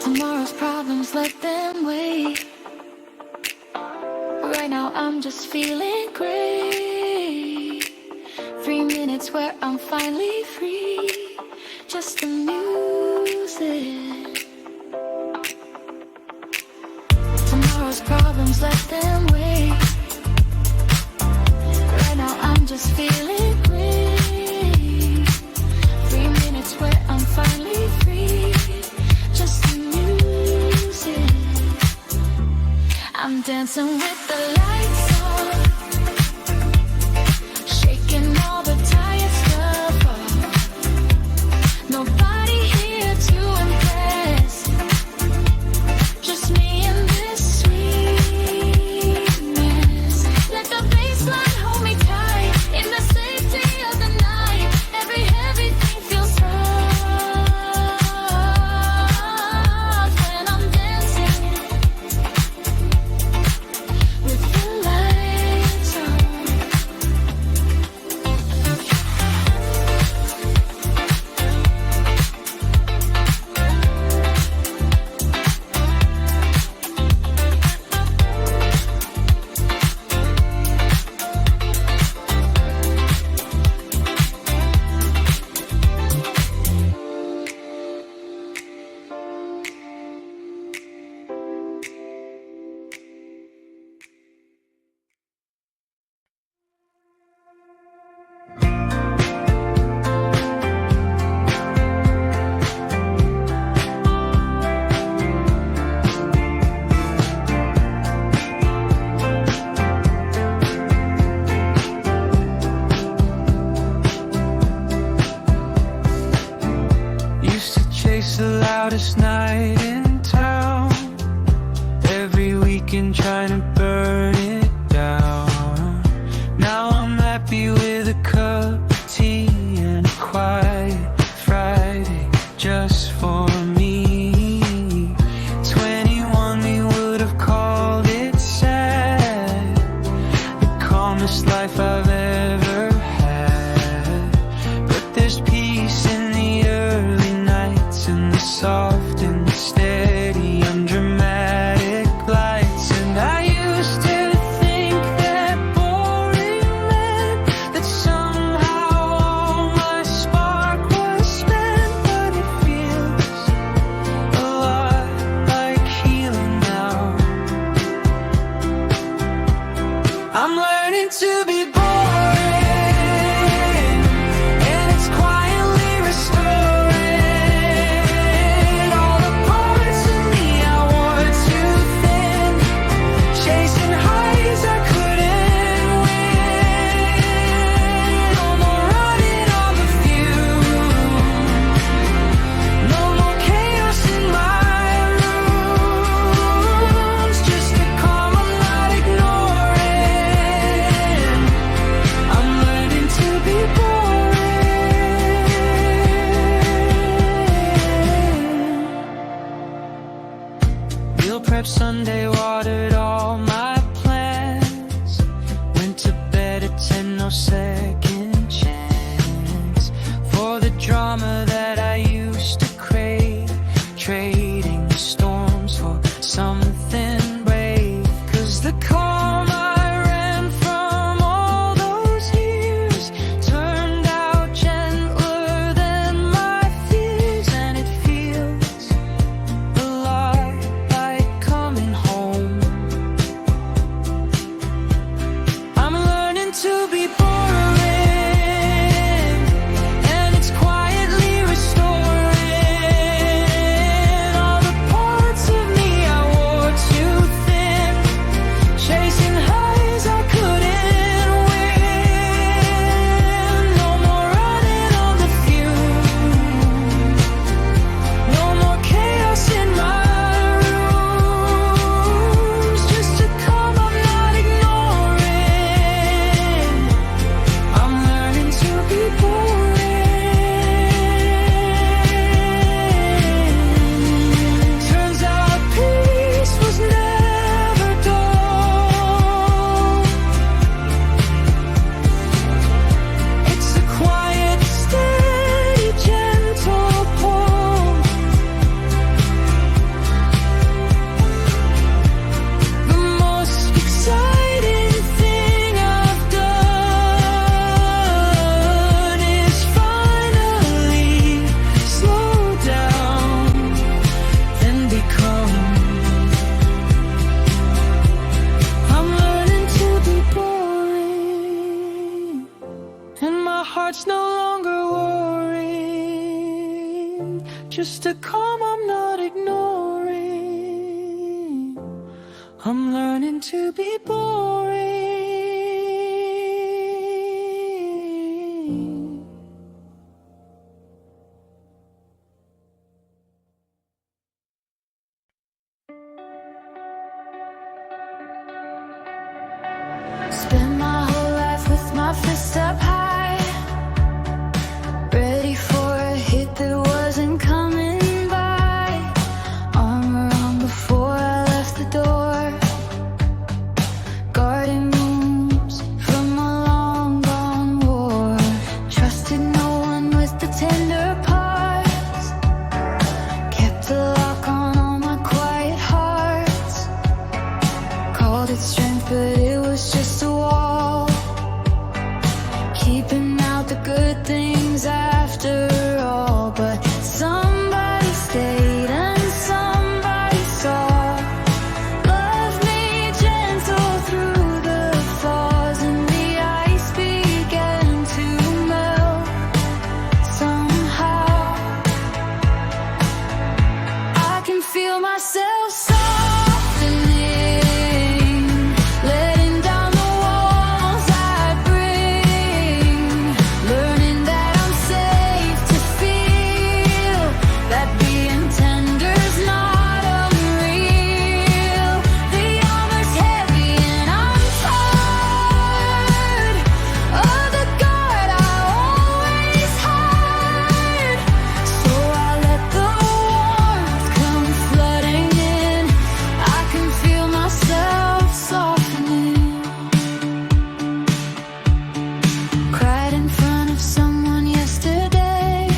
Tomorrow's problems, let them wait. Right now I'm just feeling great. 3 minutes where I'm finally free. Just the music. Tomorrow's problems, let them wait. Right now I'm just feeling great. 3 minutes where I'm finally free. Just the music. I'm dancing with the lights on, shaking all the tired stuff off. Nobody here to impress, just me and this sweetness. Let the baseline hold me tight in the safety of the night. Every heavy thing feels soft when I'm dancing with the lights on. Used to chase the loudest night in town, every weekend trying to burn it down. Now I'm happy with a cup of tea and a quiet Friday just for me. 21 we would have called it sad, the calmest life I've ever had. But there's peace in the early nights and the soft and steady undramatic lights. And I used to think that boring meant that somehow all my spark was spent. But it feels a lot like healing now. I'm learning to be boring, and it's quietly restoring all the parts of me I wore too thin, chasing highs I couldn't win. No more running on the fumes, no more chaos in my rooms, just a calm I'm not ignoring. I'm learning to be boring. Meal prep Sunday watered all my plans. Went to bed at 10, no second chance for the drama that I used to crave, trading the storms for something brave. 'Cause the calm I ran from all those years turned out gentler than my fears. And it feels a lot like coming heart's no longer warring, just a calm I'm not ignoring. I'm learning to be boring. Spend my whole life with my fist up high, ready for a hit that wasn't coming by. Arm around before I left the door, guarding wounds from a long gone war. Trusted no one with the tender parts, kept a lock on all my quiet hearts. Called it strength, but it was just a wall, keeping out the good things after all. But somebody stayed and somebody saw. Love me gentle through the falls, and the ice began to melt somehow. I can feel myself softening, letting down the walls I bring, learning that I'm safe to feel that being tender's not unreal. The armor's heavy and I'm tired of the guard I always had, so I let the warmth come flooding in. I can feel myself softening. Cried in front of someone yesterday,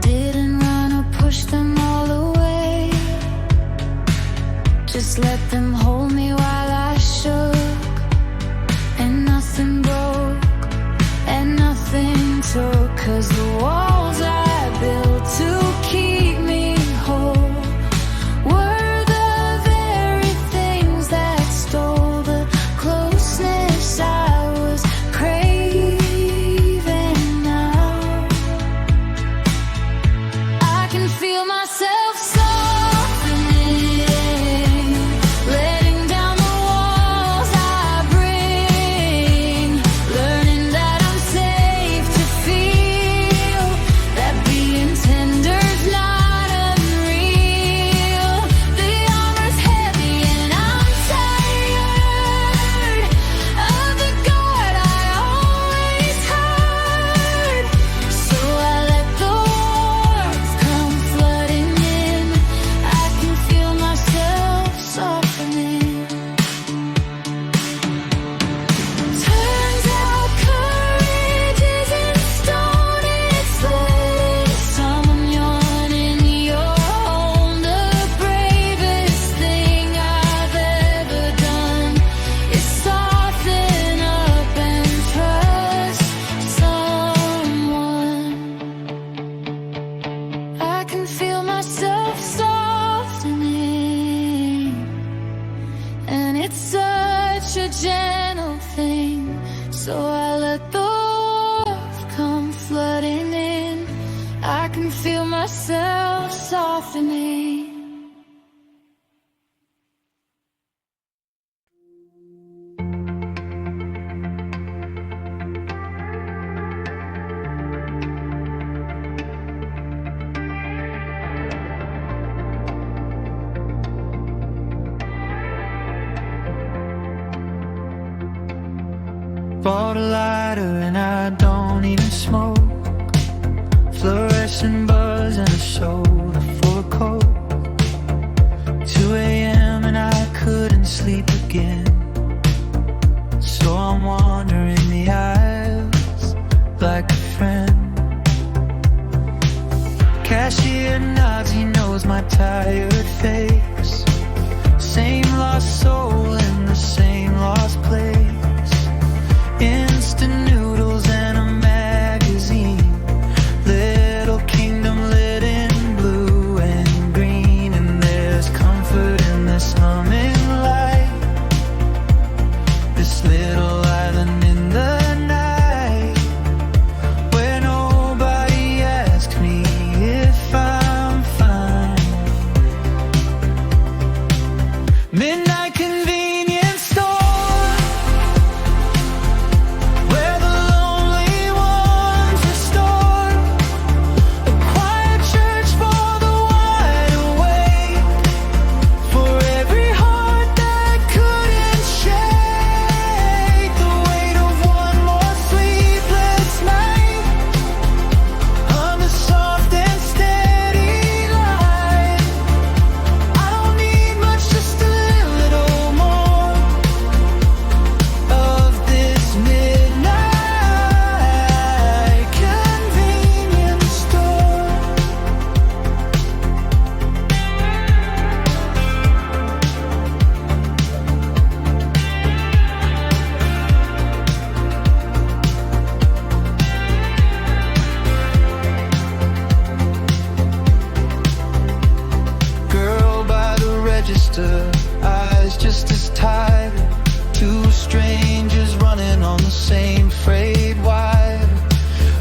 didn't run or push them all away, just let them hold me while I shook, and nothing broke and nothing took. 'Cause the walls I built to keep me whole were the very things that stole the closeness I was craving now. I can feel myself softening, letting down the walls I bring, learning that I'm safe to feel that being tender's not unreal. The armor's heavy and I'm tired of the guard I always had, so I let the warmth come flooding in. I can feel myself softening. Turns out courage isn't stone, it's letting someone yawn in your home. The bravest thing I've ever done is soften up and trust someone. I can feel myself softening, and it's such a gentle thing, so I let the warmth come flooding in. I can feel myself softening. Bought a lighter and I don't even smoke. Fluorescent buzz and a soda for a coke. 2 a.m. and I couldn't sleep again, so I'm wandering the aisles like a friend. Cashier nods, he knows my tired face. Same lost soul in the same lost place. Instant noodles and a magazine. Little kingdom lit in blue and green, and there's comfort in this humming light. This little island in the night. Midnight convenience store, where the lonely ones restore. A quiet church for the wide awake, for every heart that couldn't shake the weight of one more sleepless night under soft and steady light. I don't need much, just a little more of this midnight convenience store. Girl by the register, eyes just as tight. Two strangers running on the same freight wire.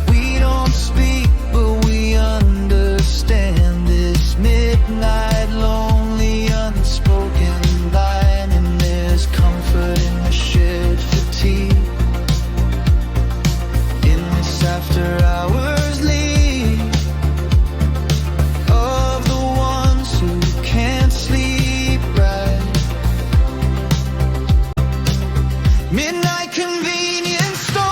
We don't speak, but we understand this midnight lonely unspoken line. And there's comfort in the shared fatigue, in this after hours league of the ones who can't sleep right. Midnight convenience store,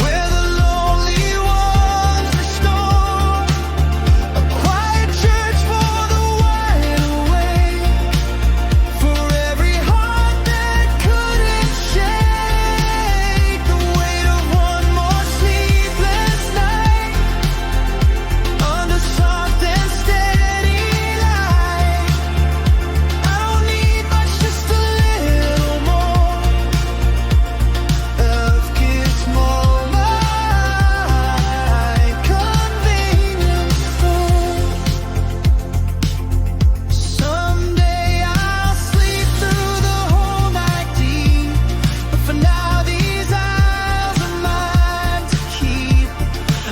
where the lonely ones restore. A quiet church for the wide awake, for every heart that couldn't shake the weight of one more sleepless night under soft and steady light. I don't need much, just a little more of gizmo, my convenience store. Someday I'll sleep through the whole night deep, but for now these eyes are mine to keep.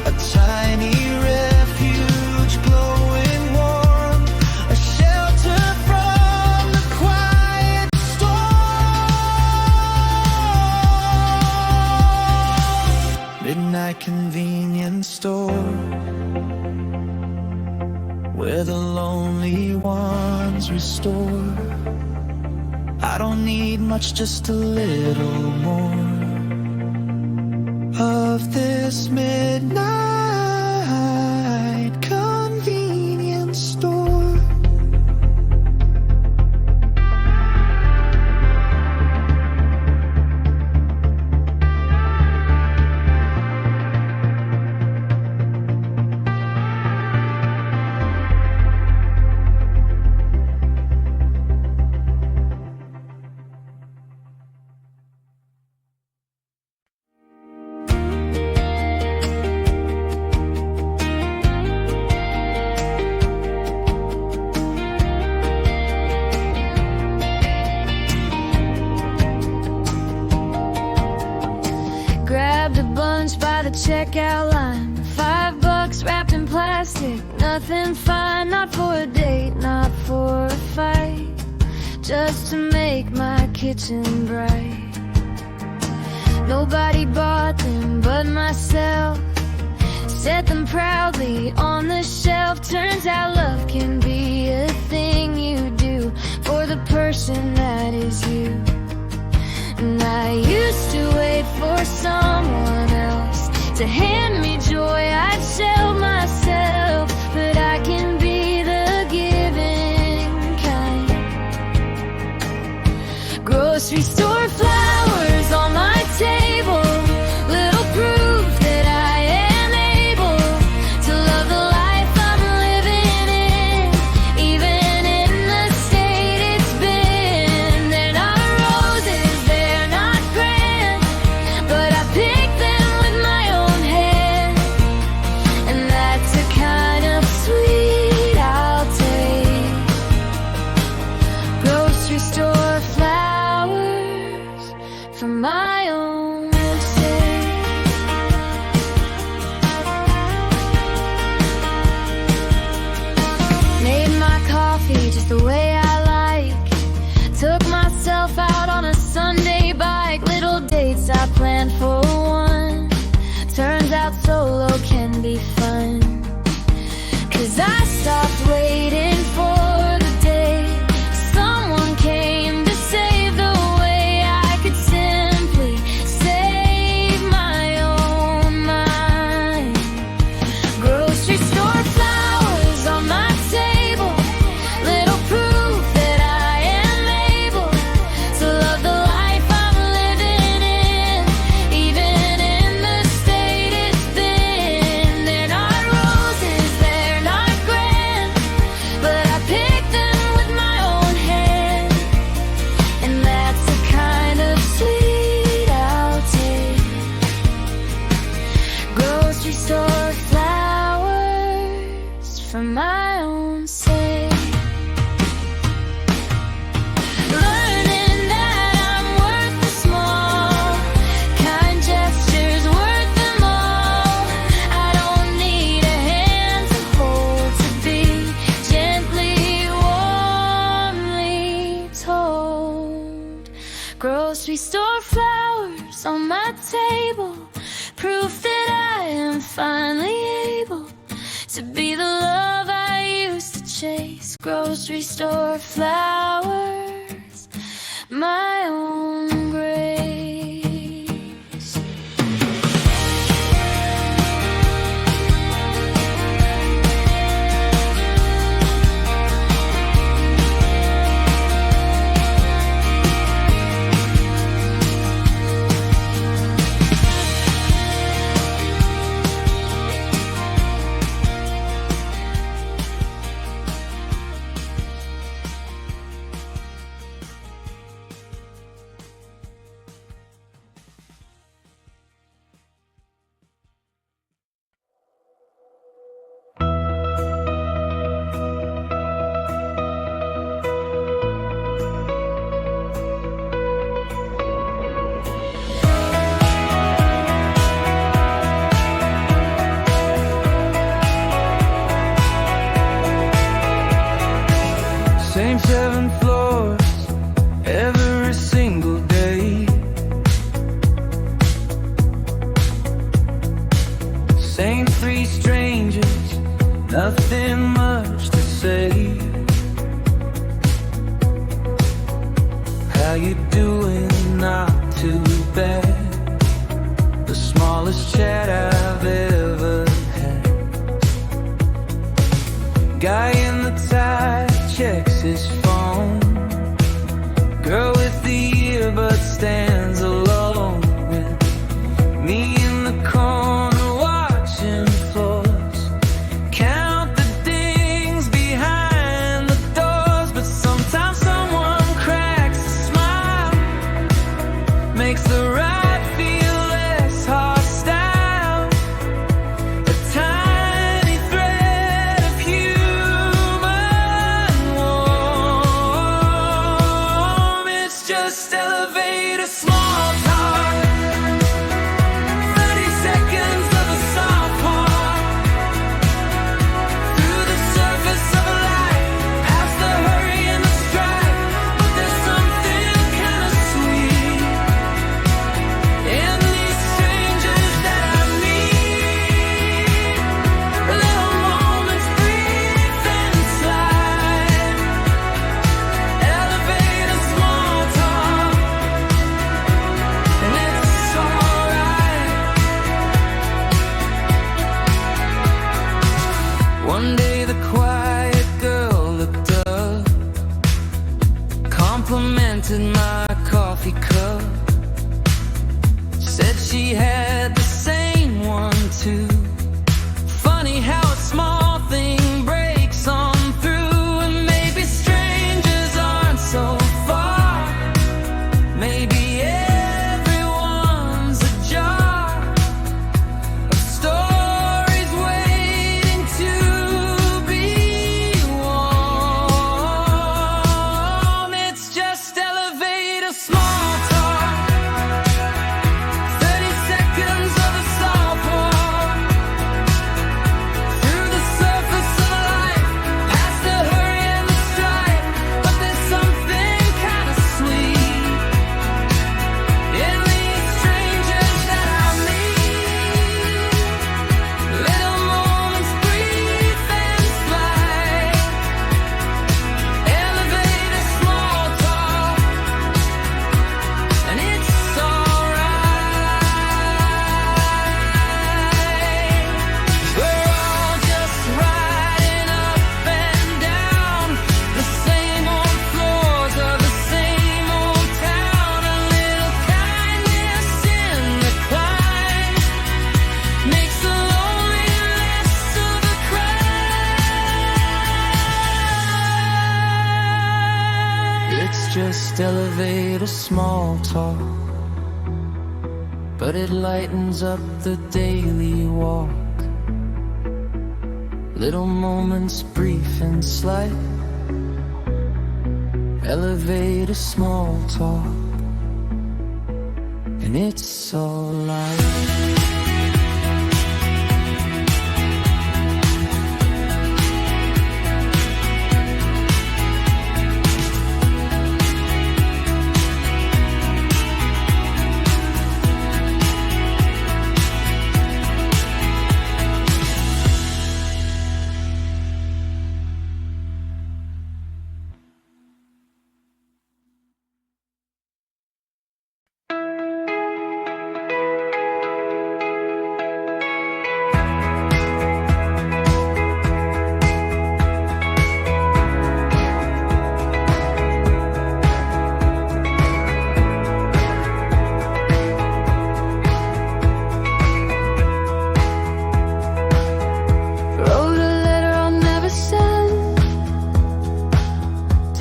A tiny refuge glowing warm, a shelter from the quiet storm. Midnight convenience store, where the lonely ones restore. I don't need much, just a little more of this midnight convenience store. Grabbed a bunch by the checkout line. $5 wrapped in plastic. Nothing fine, not for a date, not for a fight. Just to make my kitchen bright. Nobody bought them but myself. Set them proudly on the shelf. Turns out love can be a thing you do for the person that is you. And I used to wait for someone else to hand me joy. I'd sell myself, but I can be the giving kind. Grocery store flowers on my table, little proof that I am able to love the life I'm living in, even stopped waiting for the day someone came to save the way. I could simply save my own mind. Grocery store flowers on my table, little proof that I am able to love the life I'm living in, even in the state it's been. They're not roses, they're not grand, but I picked them with my own hand, and that's the kind of sweet I'll take. Grocery store flowers for my own sake. Learning that I'm worth the small, kind gestures worth them all. I don't need a hand to hold, to be gently, warmly told. Grocery store flowers on my table, proof that I am finally able to be the love I used to chase. Grocery store flowers, my own grace. Same 7 floors every single day. Same 3 strangers, nothing much to say. How you doing? Not too bad. The smallest chat I've ever had. Guy in the tie checks his phone. Girl with the earbud stands alone. With me in the corner watching floors. Count the dings behind the doors. But sometimes someone cracks a smile, makes the ride feel less hostile. A tiny thread of human warmth. It's just elevator small talk. 30 seconds of a soft walk through the surface of a life, past the hurry and the strife. But there's something kind of sweet in these strangers that I meet. Little moments breathe and slide. Elevator small talk, and it's alright. One day the quiet girl looked up, complimented my coffee cup, said she had the same one too. Funny how a small thing breaks on through. And maybe strangers aren't so far. Maybe everyone's a jar of stories waiting to be warm. It's just elevator small talk. 30 seconds just elevator small talk, but it lightens up the daily walk. Little moments brief and slight, elevator small talk, and it's alright.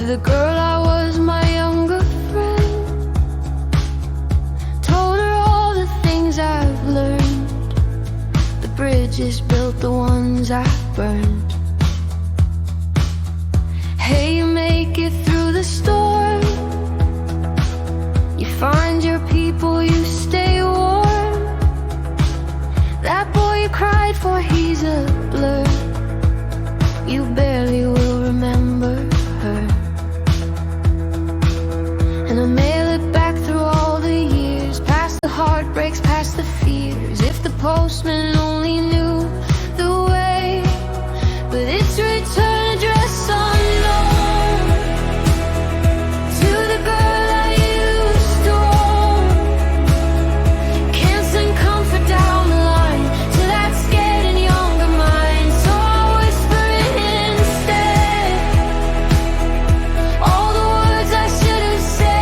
The girl I was, my younger friend, told her all the things I've learned, the bridges built, the ones I burned. Hey, you make it through the storm, you find your people, you stay warm. That boy you cried for, he's a blur, you barely will remember her. And I mail it back through all the years, past the heartbreaks, past the fears. If the postman only knew the way, but it's return address unknown. To the girl I used to own, can't send comfort down the line to that scared and younger mind. So I whisper it instead, all the words I should have said.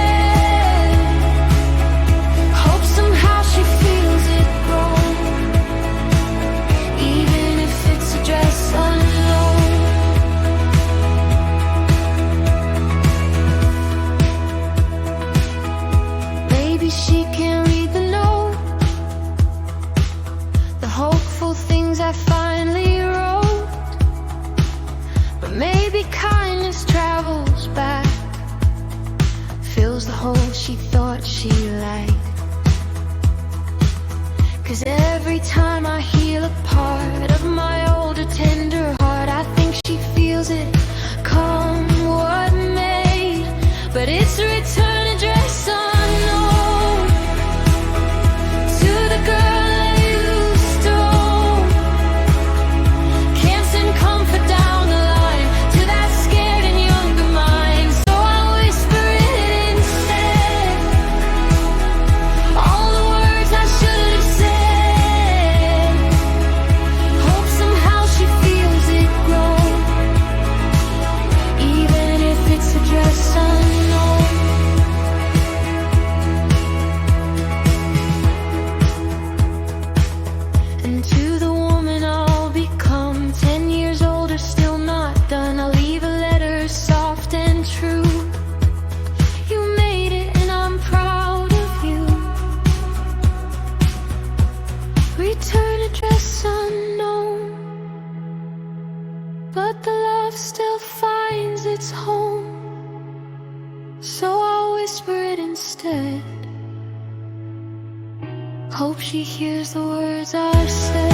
She can't read the note, the hopeful things I finally wrote. But maybe kindness travels back, fills the hole she thought she liked. 'Cause every time I heal a part of my older tender heart, I think she feels it come what may. But it's a return address unknown. But the love still finds its home, so I'll whisper it instead. Hope she hears the words I've said.